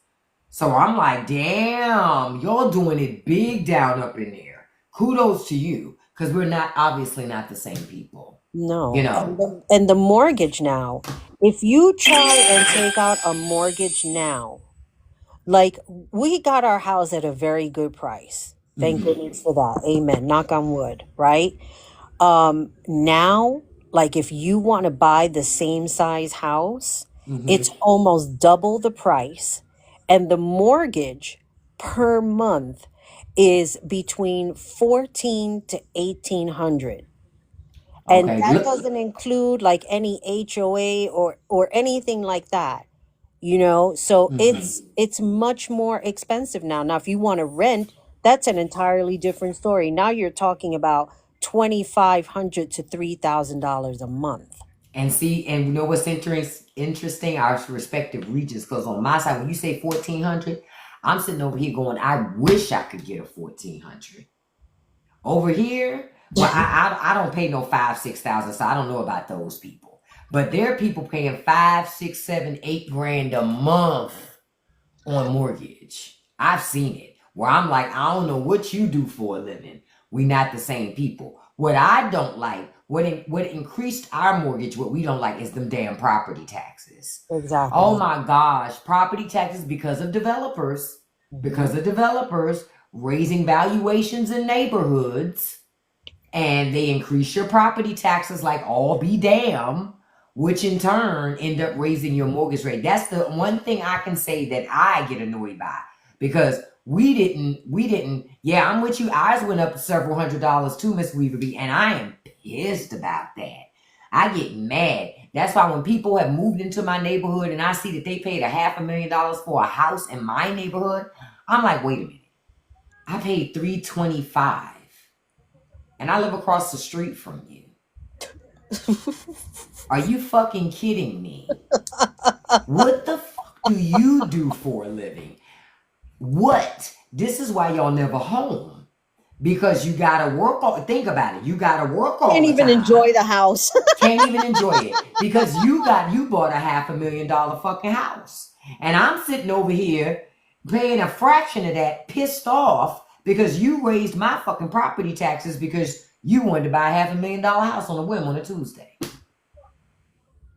So I'm like, damn, y'all doing it big down up in there. Kudos to you, because we're not obviously not the same people. You No. And know. the mortgage now, if you try and take out a mortgage now, like, we got our house at a very good price. Thank goodness for that. Amen. Knock on wood, right? Now, like, if you want to buy the same size house, it's almost double the price, and the mortgage per month is between 14 to 1800, and Okay. that Look. doesn't include like any HOA or anything like that. So it's much more expensive now. If you want to rent, that's an entirely different story. Now you're talking about 2,500 to $3,000 a month. And see, and you know what's interesting? Our respective regions. Because on my side, when you say 1,400, I'm sitting over here going, I wish I could get a 1,400. Over here, well, I don't pay no 5, 6 thousand, so I don't know about those people. But there are people paying 5, 6, 7, 8 grand a month on mortgage. I've seen it where I'm like, I don't know what you do for a living. We not the same people. What I don't like, what increased our mortgage, what we don't like is them damn property taxes. Oh Exactly. my gosh, property taxes because of developers, Mhm. because of developers raising valuations in neighborhoods, and they increase your property taxes like all be damn, which in turn end up raising your mortgage rate. That's the one thing I can say that I get annoyed by, because we didn't, yeah, I'm with you. Ours went up several $100s too, Miss Weaverby, and I am pissed about that. I get mad. That's why when people have moved into my neighborhood and I see that they paid $500,000 for a house in my neighborhood, I'm like, wait a minute. I paid $325 and I live across the street from you. Are you fucking kidding me? What the fuck do you do for a living? What? This is why y'all never home. Because you gotta work all, think about it. You gotta work all Can't the even time. enjoy the house. Can't even enjoy it. Because you bought $500,000 fucking house. And I'm sitting over here paying a fraction of that, pissed off because you raised my fucking property taxes because you wanted to buy $500,000 house on a whim on a Tuesday.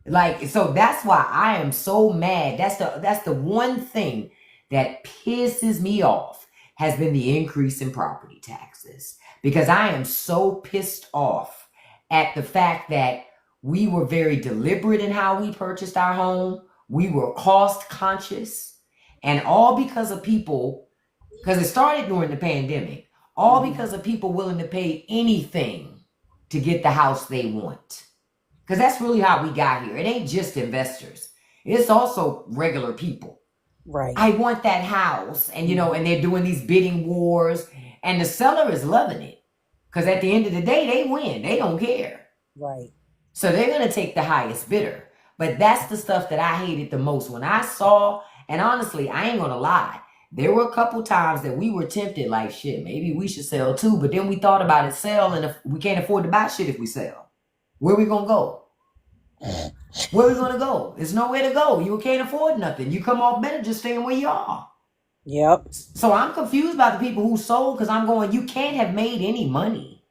Like, so that's why I am so mad. That's the one thing that pisses me off, has been the increase in property taxes. Because I am so pissed off at the fact that we were very deliberate in how we purchased our home. We were cost conscious, and all because of people, because it started during the pandemic, all because of people willing to pay anything to get the house they want. Because that's really how we got here. It ain't just investors. It's also regular people. Right. I want that house. And and they're doing these bidding wars. And the seller is loving it. Because at the end of the day, they win. They don't care. Right. So they're going to take the highest bidder. But that's the stuff that I hated the most. When I saw, and honestly, I ain't going to lie, there were a couple times that we were tempted, like, shit, maybe we should sell too. But then we thought about it, sell, and if we can't afford to buy shit if we sell. Where we going to go? Where we gonna go? There's nowhere to go. You can't afford nothing. You come off better just staying where you are. Yep. So I'm confused by the people who sold because I'm going, you can't have made any money.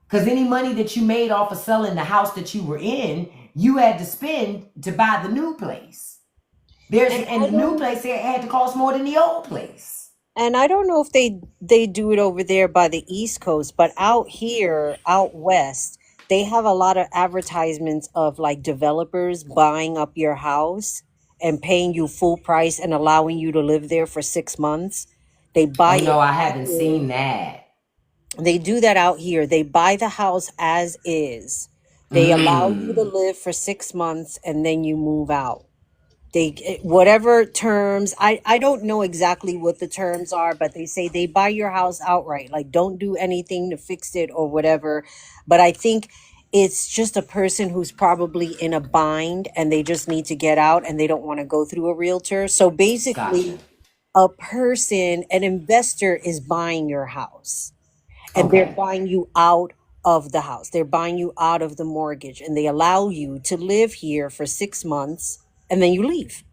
Because any money that you made off of selling the house that you were in, you had to spend to buy the new place. And And I the new don't place had to cost more than the old place. and I don't know if they do it over there by the East Coast, but out here, out west, they have a lot of advertisements of like developers buying up your house and paying you full price and allowing you to live there for 6 months. They buy Oh it no, I out haven't here. seen that. They do that out here. They buy the house as is. They allow you to Mm. live for 6 months and then you move out. Whatever terms, I don't know exactly what the terms are, but they say they buy your house outright, like don't do anything to fix it or whatever. But I think it's just a person who's probably in a bind and they just need to get out and they don't want to go through a realtor. So Gotcha. basically an investor is buying your house and they're Okay. buying you out of the house. They're buying you out of the mortgage and they allow you to live here for 6 months and then you leave.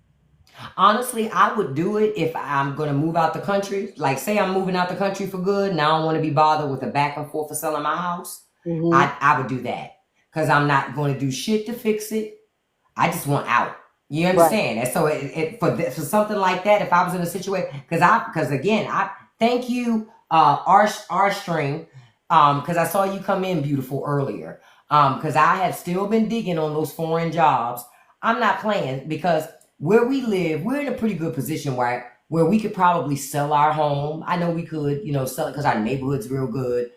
Honestly, I would do it if I'm gonna move out the country. Like, say I'm moving out the country for good, and I don't want to be bothered with the back and forth for selling my house. Hmm. I would do that because I'm not going to do shit to fix it. I just want out. You Right. understand? And so for something like that, if I was in a situation, because again, I thank you, R string, because I saw you come in beautiful earlier. Because I have still been digging on those foreign jobs. I'm not playing because where we live, we're in a pretty good position where we could probably sell our home. I know we could, sell it because our neighborhood's real good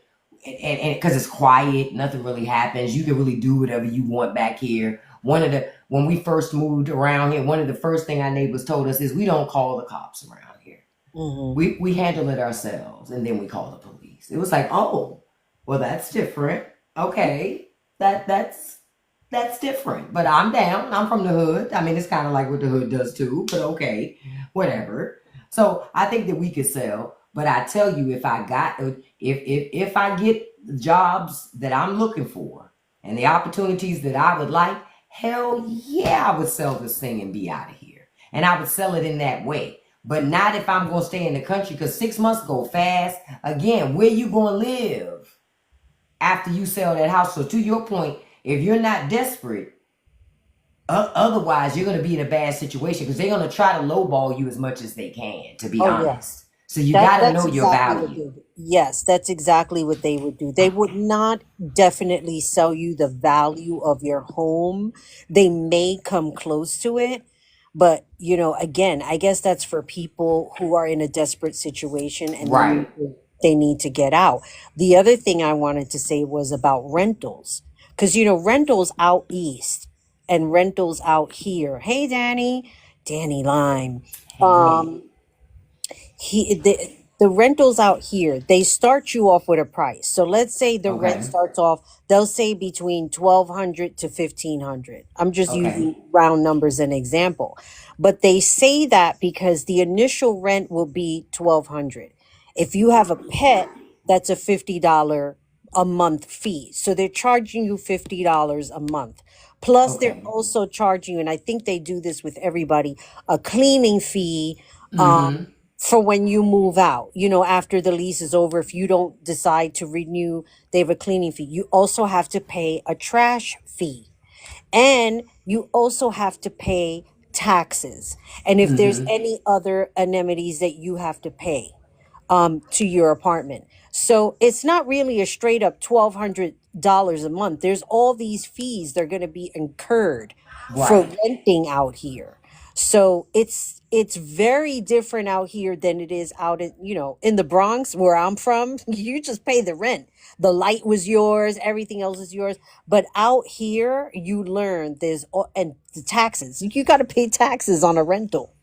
and because it's quiet, nothing really happens. You can really do whatever you want back here. When we first moved around here, one of the first thing our neighbors told us is we don't call the cops around here. Hmm. We handle it ourselves and then we call the police. It was like, oh, well that's different. Okay. That's different. But I'm down. I'm from the hood. I mean it's kind of like what the hood does too, but okay. Whatever. So I think that we could sell. But I tell you, if I get jobs that I'm looking for and the opportunities that I would like, hell yeah, I would sell this thing and be out of here. And I would sell it in that way. But not if I'm going to stay in the country because 6 months go fast. Again, where you going to live after you sell that house? So to your point, if you're not desperate, otherwise you're going to be in a bad situation because they're going to try to lowball you as much as they can, to be Oh yeah. honest. So you got to That's know your exactly what value. they would. Yes, that's exactly what they would do. They would not definitely sell you the value of your home. They may come close to it, but again, I guess that's for people who are in a desperate situation and Right. they need to get out. The other thing I wanted to say was about rentals. Cuz rentals out east and rentals out here. Hey Danny Lime. Hey. Um the rentals out here, they start you off with a price. So let's say the rent Okay. starts off, they'll say between 1200 to 1500. I'm just Okay. using round numbers an example. But they say that because the initial rent will be 1200. If you have a pet, that's a $50 a month fee. So they're charging you $50 a month. Plus they're Okay. also charging you, and I think they do this with everybody, a cleaning fee Mm-hmm. for when you move out, after the lease is over. If you don't decide to renew, they have a cleaning fee. You also have to pay a trash fee. And you also have to pay taxes. And if there's Mm-hmm. any other amenities that you have to pay to your apartment. So it's not really a straight up $1,200 a month. There's all these fees that are going to be incurred for Right. renting out here. So it's very different out here than it is out in the Bronx where I'm from. You just pay the rent. The light was yours, everything else is yours. But out here, you learn and the taxes. You got to pay taxes on a rental.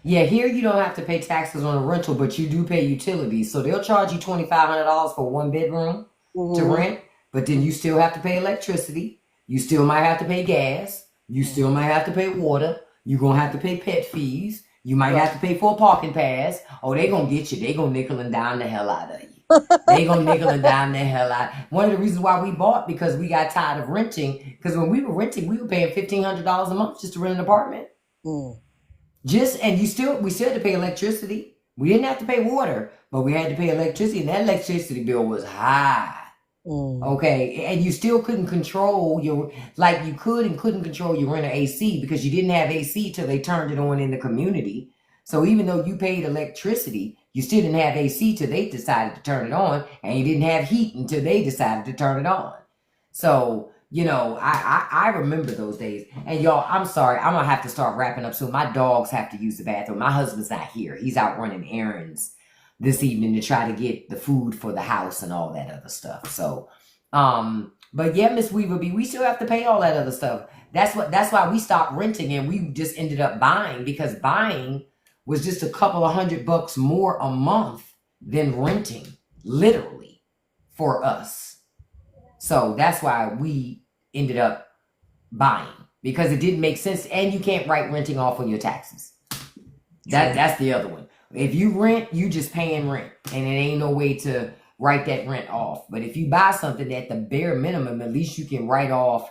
Yeah, here you don't have to pay taxes on a rental, but you do pay utilities. So they'll charge you $2,500 for one bedroom to Hmm. rent, but then you still have to pay electricity. You still might have to pay gas. You still might have to pay water. You're gonna have to pay pet fees. You might Right. have to pay for a parking pass. Oh, they gonna get you. They gonna nickel and dime the hell out of you. They gonna nickel and dime the hell out. One of the reasons why we bought, because we got tired of renting. Because when we were renting, we were paying $1,500 a month just to rent an apartment. Mm, Just and we still had to pay electricity. We didn't have to pay water, but we had to pay electricity, and that electricity bill was high. mm, Okay, and you still couldn't control your like you could and couldn't control your renter AC because you didn't have AC till they turned it on in the community. So even though you paid electricity, you still didn't have AC till they decided to turn it on, and you didn't have heat until they decided to turn it on. So I remember those days. And y'all, I'm sorry, I'm gonna have to start wrapping up soon. My dogs have to use the bathroom. My husband's not here. He's out running errands this evening to try to get the food for the house and all that other stuff. So, but yeah, Miss Weaverby, we still have to pay all that other stuff. That's why we stopped renting and we just ended up buying, because buying was just a couple of $100 more a month than renting, literally, for us. So that's why we ended up buying, because it didn't make sense, and you can't write renting off on your taxes. That's the other one. If you rent, you just paying rent, and it ain't no way to write that rent off. But if you buy something, at the bare minimum, at least you can write off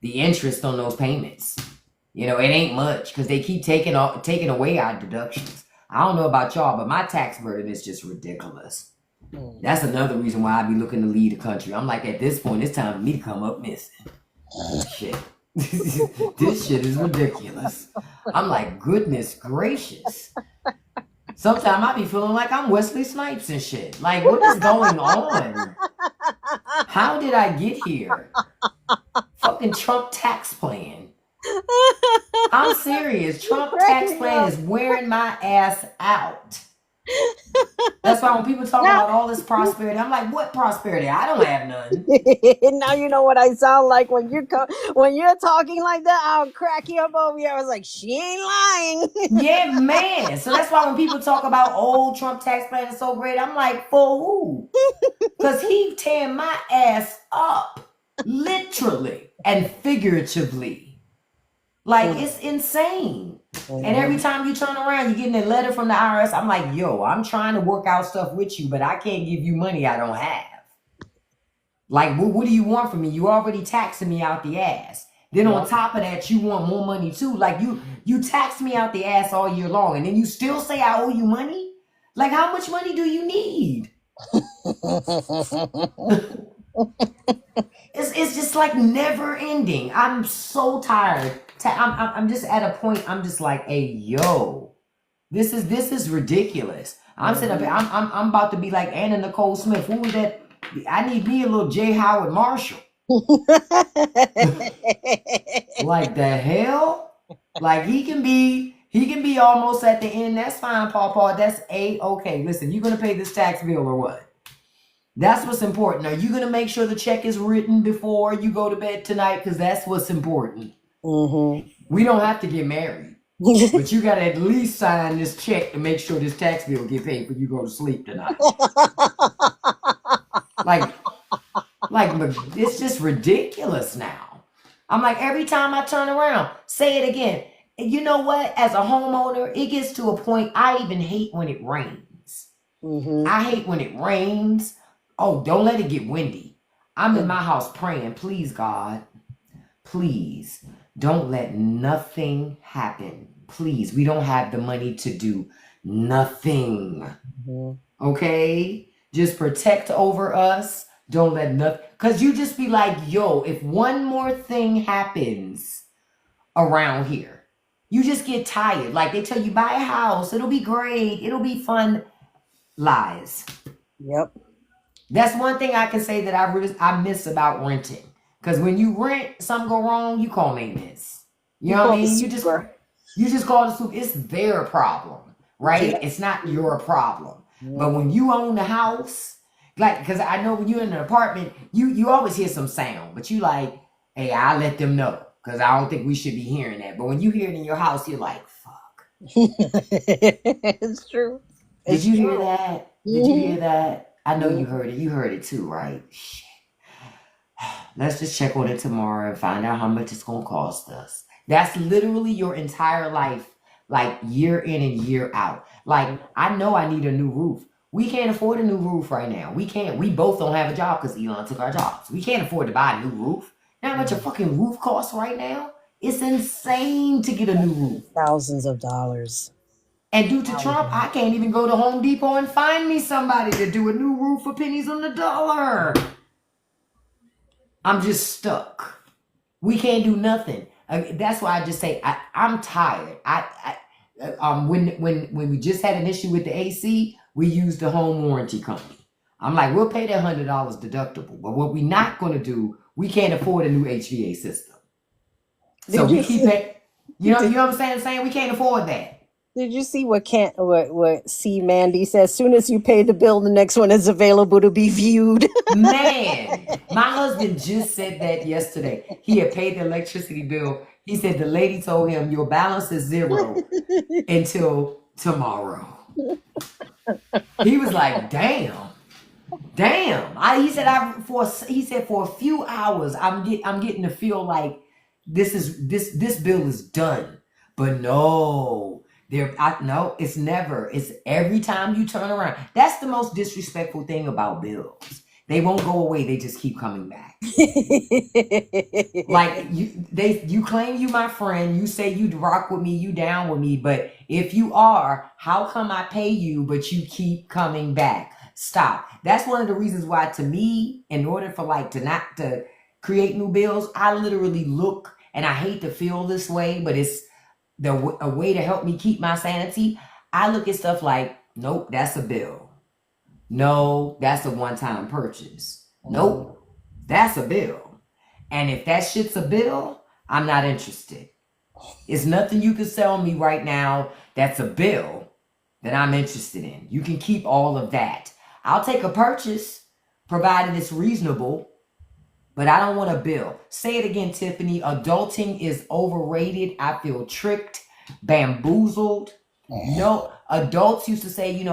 the interest on those payments. It ain't much because they keep taking away our deductions. I don't know about y'all, but my tax burden is just ridiculous. That's another reason why I be looking to leave the country. I'm like, at this point, it's time for me to come up missing. Shit. This shit is ridiculous. I'm like, goodness gracious. Sometimes I be feeling like I'm Wesley Snipes and shit. Like, what is going on? How did I get here? Fucking Trump tax plan. I'm serious. Trump tax plan is wearing my ass out. That's why when people talk about all this prosperity, I'm like, what prosperity? I don't have none. Now you know what I sound like when you're talking like that. I'll crack you up over here. I was like, she ain't lying. Yeah, man. So that's why when people talk about old Trump tax plan is so great, I'm like, for who? Because he tearing my ass up, literally and figuratively. Like, it's insane. And every time you turn around, you're getting a letter from the IRS. I'm like, yo, I'm trying to work out stuff with you, but I can't give you money I don't have. Like, what do you want from me? You already taxing me out the ass. Then on top of that, you want more money too. Like, you tax me out the ass all year long, and then you still say I owe you money? Like, how much money do you need? It's just like never ending. I'm so tired. I'm just at a point. I'm just like, hey, yo, this is ridiculous. I'm sitting up here. I'm about to be like Anna Nicole Smith. Who was that? I need me a little J. Howard Marshall. Like the hell? Like he can be almost at the end. That's fine, Paw. That's okay. Listen, you gonna pay this tax bill or what? That's what's important. Are you gonna make sure the check is written before you go to bed tonight? Because that's what's important. We don't have to get married, but you gotta at least sign this check to make sure this tax bill get paid when you go to sleep tonight. Like it's just ridiculous now. I'm like, every time I turn around, say it again. And you know what? As a homeowner, it gets to a point I even hate when it rains. I hate when it rains. Oh, don't let it get windy. I'm in my house praying, please, God, please don't let nothing happen. Please, we don't have the money to do nothing. Okay? Just protect over us. Don't let nothing, because you just be like, yo, if one more thing happens around here, you just get tired. Like they tell you, buy a house, it'll be great, it'll be fun. Lies. Yep. That's one thing I can say that I miss about renting. Because when you rent, something go wrong, you call maintenance. You know what I mean? You just call the soup. It's their problem, right? Yeah. It's not your problem. But when you own the house, like, because I know when you're in an apartment, you always hear some sound, but you like, hey, I'll let them know, because I don't think we should be hearing that. But when you hear it in your house, you're like, fuck. It's true. Did you hear that? Did you hear that? I know you heard it. You heard it too, right? Shit. Let's just check on it tomorrow and find out how much it's going to cost us. That's literally your entire life, like year in and year out. Like, I know I need a new roof. We can't afford a new roof right now. We can't. We both don't have a job because Elon took our jobs. We can't afford to buy a new roof. You know how much a fucking roof costs right now? It's insane to get a new roof. Thousands of dollars. And due to Trump, I can't even go to Home Depot and find me somebody to do a new roof for pennies on the dollar. I'm just stuck. We can't do nothing. That's why I just say I'm tired. When we just had an issue with the AC, we used the home warranty company. I'm like, we'll pay that $100 deductible, but what we're not going to do, we can't afford a new HVA system. So we keep it. You know what I'm saying? We can't afford that. Did you see what C. Mandy said? As soon as you pay the bill, the next one is available to be viewed. Man, my husband just said that yesterday. He had paid the electricity bill. He said the lady told him your balance is zero until tomorrow. He was like, damn. He said for a few hours I'm getting to feel like this bill is done. But no. No, it's never. It's every time you turn around. That's the most disrespectful thing about bills. They won't go away. They just keep coming back. Like you claim you my friend. You say you'd rock with me. You down with me. But if you are, how come I pay you, but you keep coming back? Stop. That's one of the reasons why, to me, in order for to create new bills, I literally look, and I hate to feel this way, but it's a way to help me keep my sanity. I look at stuff like, nope, that's a bill. No, that's a one-time purchase. Nope, that's a bill. And if that shit's a bill, I'm not interested. It's nothing you can sell me right now that's a bill that I'm interested in. You can keep all of that. I'll take a purchase, provided it's reasonable, but I don't want a bill. Say it again, Tiffany. Adulting is overrated. I feel tricked, bamboozled. No, adults used to say,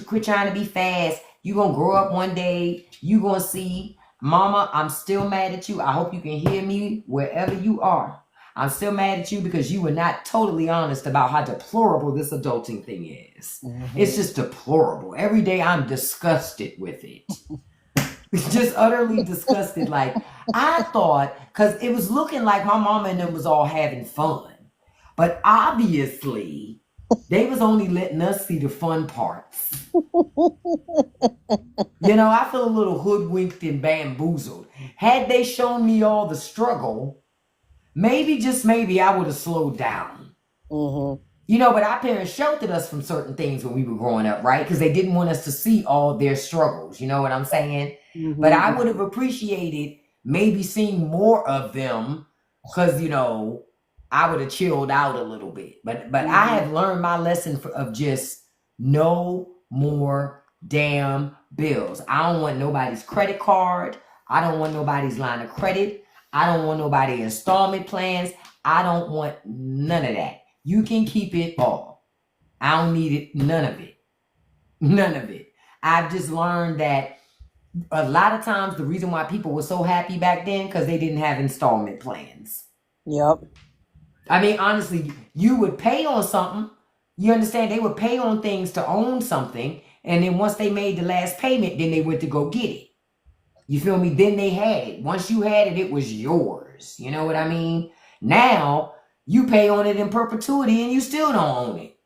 quit trying to be fast. You're going to grow up one day. You're going to see. Mama, I'm still mad at you. I hope you can hear me wherever you are. I'm still mad at you because you were not totally honest about how deplorable this adulting thing is. Mm-hmm. It's just deplorable. Every day I'm disgusted with it. Just utterly disgusted. Like, I thought, because it was looking like my mama and them was all having fun. But obviously, they was only letting us see the fun parts. I feel a little hoodwinked and bamboozled. Had they shown me all the struggle, maybe, just maybe, I would have slowed down. Mm-hmm. But our parents sheltered us from certain things when we were growing up, right? Because they didn't want us to see all their struggles. You know what I'm saying? Mm-hmm. But I would have appreciated maybe seeing more of them because, I would have chilled out a little bit. But mm-hmm. I have learned my lesson of just no more damn bills. I don't want nobody's credit card. I don't want nobody's line of credit. I don't want nobody installment plans. I don't want none of that. You can keep it all. I don't need it. None of it. None of it. I've just learned that a lot of times the reason why people were so happy back then because they didn't have installment plans. Yep. I mean, honestly, you would pay on something. You understand? They would pay on things to own something. And then once they made the last payment, then they went to go get it. You feel me? Then they had it. Once you had it, it was yours. You know what I mean? Now, you pay on it in perpetuity and you still don't own it.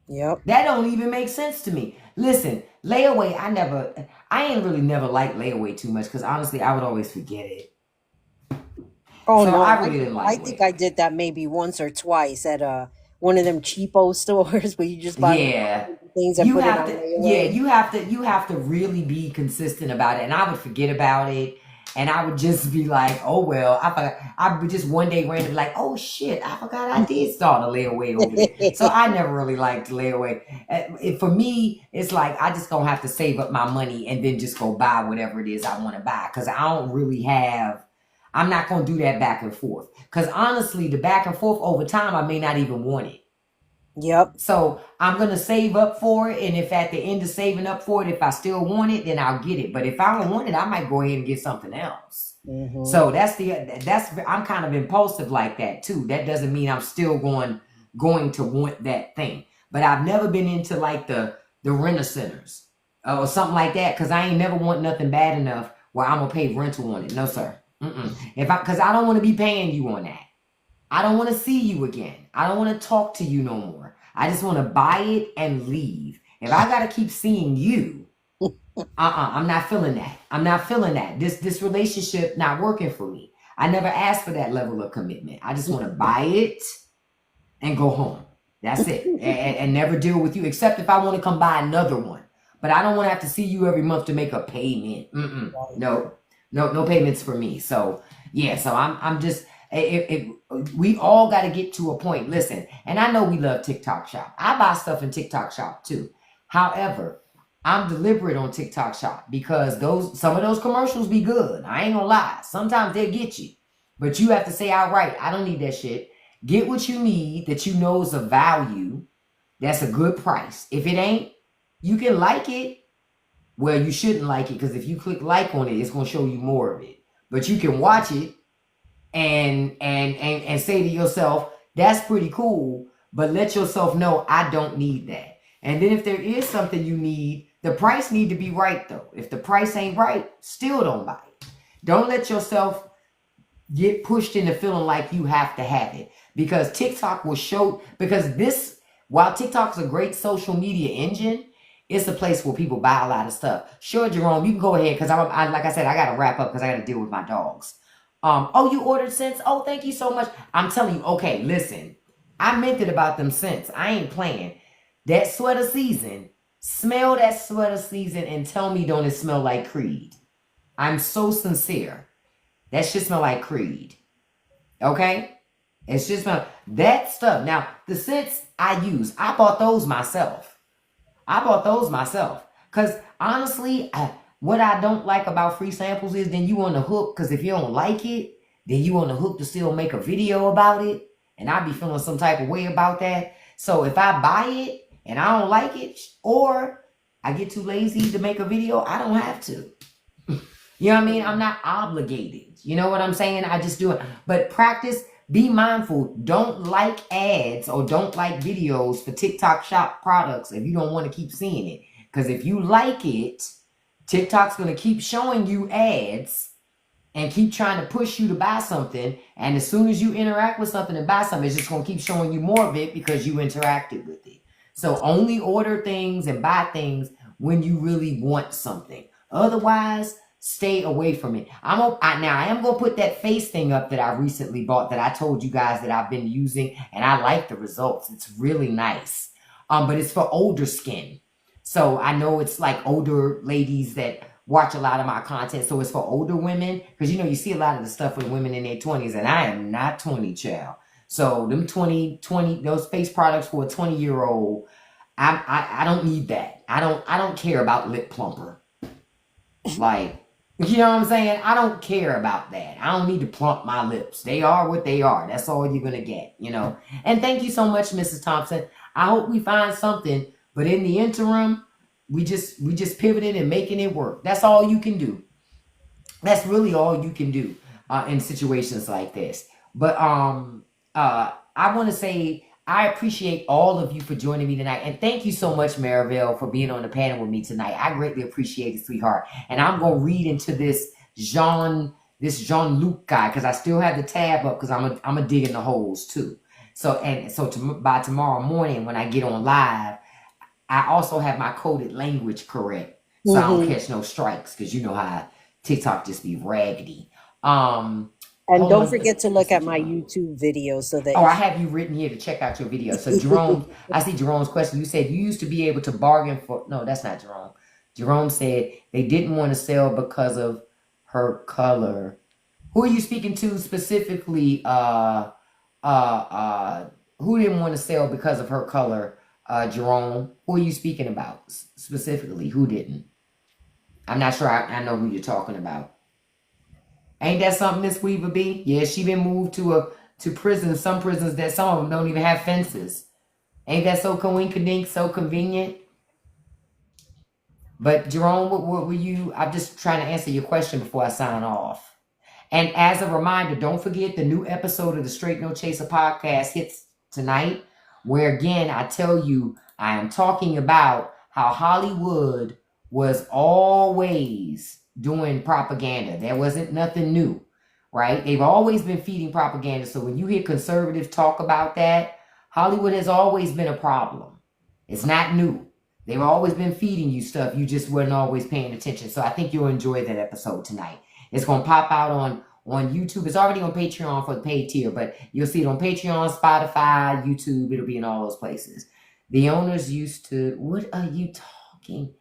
Yep. That don't even make sense to me. Listen, layaway, I ain't really never liked layaway too much because honestly, I would always forget it. Oh, so no, I really didn't like it. I think I did that maybe once or twice at one of them cheapo stores where you just buy things and put it on layaway. Yeah, you have to really be consistent about it. And I would forget about it. And I would just be like, oh, well, I forgot. I would just one day randomly like, oh, shit, I forgot I did start a layaway over there. So I never really liked layaway. For me, it's like I just going to have to save up my money and then just go buy whatever it is I want to buy. Because I don't really I'm not going to do that back and forth. Because honestly, the back and forth over time, I may not even want it. Yep. So I'm going to save up for it. And if at the end of saving up for it, if I still want it, then I'll get it. But if I don't want it, I might go ahead and get something else. Mm-hmm. So I'm kind of impulsive like that too. That doesn't mean I'm still going to want that thing. But I've never been into like the the renter centers or something like that, because I ain't never want nothing bad enough where I'm gonna pay rental on it. No, sir. Because I don't want to be paying you on that. I don't want to see you again. I don't want to talk to you no more. I just want to buy it and leave. If I gotta keep seeing you, I'm not feeling that. I'm not feeling that. This relationship not working for me. I never asked for that level of commitment. I just want to buy it and go home. That's it. And never deal with you, except if I want to come buy another one. But I don't want to have to see you every month to make a payment. No payments for me. So yeah, so I'm just we all got to get to a point. Listen, and I know we love TikTok Shop. I buy stuff in TikTok Shop too. However, I'm deliberate on TikTok Shop because some of those commercials be good. I ain't gonna lie. Sometimes they'll get you, but you have to say outright, I don't need that shit. Get what you need that you know is a value. That's a good price. If it ain't, you can like it. Well, you shouldn't like it because if you click like on it, it's gonna show you more of it. But you can watch it and say to yourself, that's pretty cool, but let yourself know I don't need that. And then if there is something you need, the price need to be right though. If the price ain't right, still don't buy it. Don't let yourself get pushed into feeling like you have to have it, because TikTok will show, while TikTok's a great social media engine, it's a place where people buy a lot of stuff. Sure, Jerome, you can go ahead, because like I said, I got to wrap up because I got to deal with my dogs. Oh, you ordered scents? Oh, thank you so much. I'm telling you, okay, listen, I meant it about them scents. I ain't playing. That sweater season, smell that sweater season and tell me, don't it smell like Creed? I'm so sincere. That shit smell like Creed. Okay? It's just smell that stuff. Now, the scents I use, I bought those myself. Because honestly, what I don't like about free samples is then you on the hook, because if you don't like it, then you on the hook to still make a video about it. And I be feeling some type of way about that. So if I buy it and I don't like it, or I get too lazy to make a video, I don't have to. You know what I mean? I'm not obligated. You know what I'm saying? I just do it. But practice, be mindful. Don't like ads or don't like videos for TikTok Shop products if you don't want to keep seeing it. Because if you like it, TikTok's going to keep showing you ads and keep trying to push you to buy something. And as soon as you interact with something and buy something, it's just going to keep showing you more of it because you interacted with it. So only order things and buy things when you really want something. Otherwise, stay away from it. Now I am going to put that face thing up that I recently bought that I told you guys that I've been using, and I like the results. It's really nice. But it's for older skin. So I know it's like older ladies that watch a lot of my content. So it's for older women, because you see a lot of the stuff with women in their 20s, and I am not 20, child. So them 20, those face products for a 20-year-old, I don't need that. I don't care about lip plumper. Like, you know what I'm saying? I don't care about that. I don't need to plump my lips. They are what they are. That's all you're going to get, And thank you so much, Mrs. Thompson. I hope we find something. But in the interim, we just pivoted and making it work. That's all you can do. That's really all you can do in situations like this. But I want to say I appreciate all of you for joining me tonight. And thank you so much, Maribel, for being on the panel with me tonight. I greatly appreciate it, sweetheart. And I'm going to read into this Jean-Luc guy, because I still have the tab up, because I'm a dig in the holes too. So by tomorrow morning when I get on live, I also have my coded language correct, so I don't catch no strikes, because you know how TikTok just be raggedy. And don't forget to look at my YouTube video so that. Oh, I have you written here to check out your video. So Jerome, I see Jerome's question. You said you used to be able to bargain for. No, that's not Jerome. Jerome said they didn't want to sell because of her color. Who are you speaking to specifically? Who didn't want to sell because of her color? Jerome, who are you speaking about specifically? Who didn't? I'm not sure I know who you're talking about. Ain't that something, Miss Weaver B? Yeah, she been moved to prisons. Some prisons that some of them don't even have fences. Ain't that so coinkydink, so convenient? But Jerome, what were you? I'm just trying to answer your question before I sign off. And as a reminder, don't forget the new episode of the Straight No Chaser podcast hits tonight, where again I tell you I am talking about how Hollywood was always doing propaganda. There wasn't nothing new, right? They've always been feeding propaganda. So when you hear conservatives talk about that, Hollywood has always been a problem. It's not new. They've always been feeding you stuff. You just weren't always paying attention. So I think you'll enjoy that episode tonight. It's going to pop out on YouTube. It's already on Patreon for the paid tier, but you'll see it on Patreon, Spotify, YouTube. It'll be in all those places. The owners used to, what are you talking?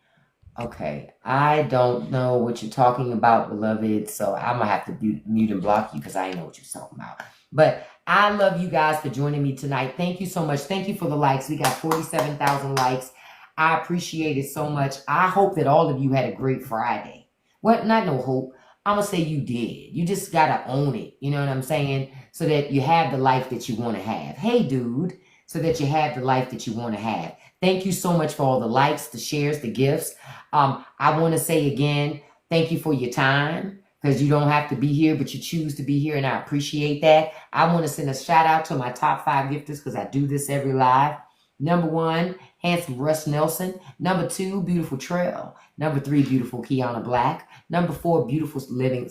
Okay, I don't know what you're talking about, beloved. So I'm gonna have to mute and block you because I know what you're talking about. But I love you guys for joining me tonight. Thank you so much. Thank you for the likes. We got 47,000 likes. I appreciate it so much. I hope that all of you had a great Friday. Well, not no hope. I'm gonna say you did. You just gotta own it. You know what I'm saying? So that you have the life that you want to have. Hey, dude. So that you have the life that you want to have. Thank you so much for all the likes, the shares, the gifts. I want to say again, thank you for your time, because you don't have to be here, but you choose to be here, and I appreciate that. I want to send a shout out to my top 5 gifters, because I do this every live. Number 1, handsome Russ Nelson. Number 2, beautiful Trail. Number 3, beautiful Kiana Black. Number 4, beautiful living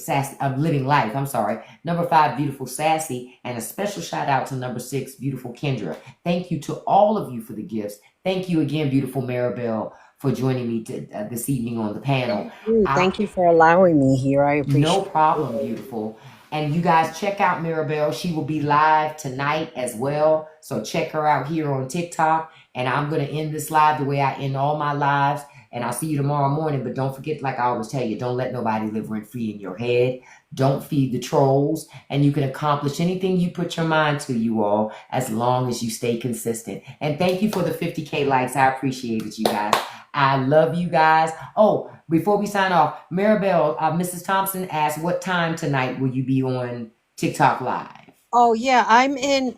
life. I'm sorry. Number 5, beautiful Sassy, and a special shout out to number 6, beautiful Kendra. Thank you to all of you for the gifts. Thank you again, beautiful Maribel, for joining me this evening on the panel. Thank you for allowing me here. I No appreciate problem, beautiful. And you guys check out Maribel. She will be live tonight as well. So check her out here on TikTok. And I'm going to end this live the way I end all my lives. And I'll see you tomorrow morning. But don't forget, like I always tell you, don't let nobody live rent free in your head. Don't feed the trolls. And you can accomplish anything you put your mind to, you all, as long as you stay consistent. And thank you for the 50K likes. I appreciate it, you guys. I love you guys. Oh, before we sign off, Maribel, Mrs. Thompson asked, what time tonight will you be on TikTok Live? Oh yeah, I'm in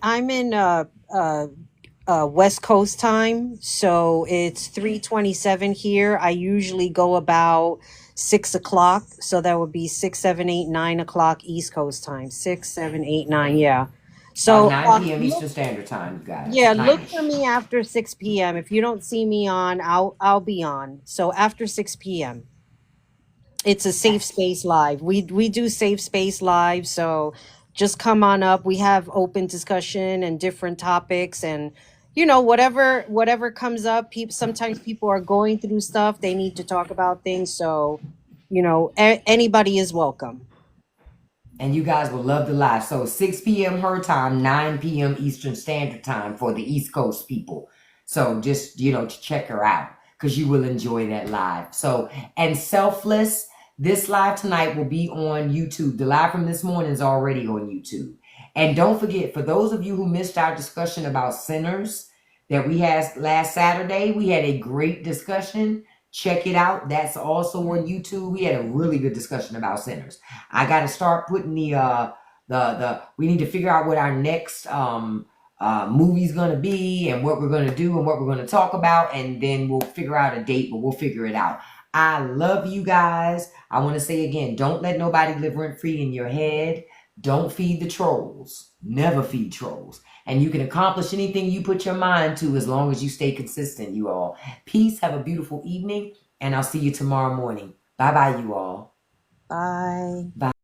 West Coast time, so it's 3:27 here. I usually go about 6 o'clock, so that would be 6, 7, 8, 9 o'clock East Coast time. 6, 7, 8, 9, yeah. So 9 p.m. Eastern Standard Time, you guys. yeah, look for 9-ish. me after 6 p.m. If you don't see me on, I'll be on. So after 6 p.m. It's a safe space live. We do safe space live, so just come on up. We have open discussion and different topics, and whatever comes up. People, sometimes people are going through stuff. They need to talk about things, so anybody is welcome. And you guys will love the live. So 6 p.m. her time, 9 p.m. Eastern Standard Time for the East Coast people. So just, to check her out, because you will enjoy that live. So, and Selfless, this live tonight will be on YouTube. The live from this morning is already on YouTube. And don't forget, for those of you who missed our discussion about sinners that we had last Saturday, we had a great discussion. Check it out. That's also on YouTube. We had a really good discussion about sinners. I got to start putting we need to figure out what our next movie's going to be, and what we're going to do, and what we're going to talk about, and then we'll figure out a date, but we'll figure it out. I love you guys. I want to say again, don't let nobody live rent free in your head. Don't feed the trolls. Never feed trolls. And you can accomplish anything you put your mind to, as long as you stay consistent, you all. Peace. Have a beautiful evening. And I'll see you tomorrow morning. Bye-bye, you all. Bye. Bye.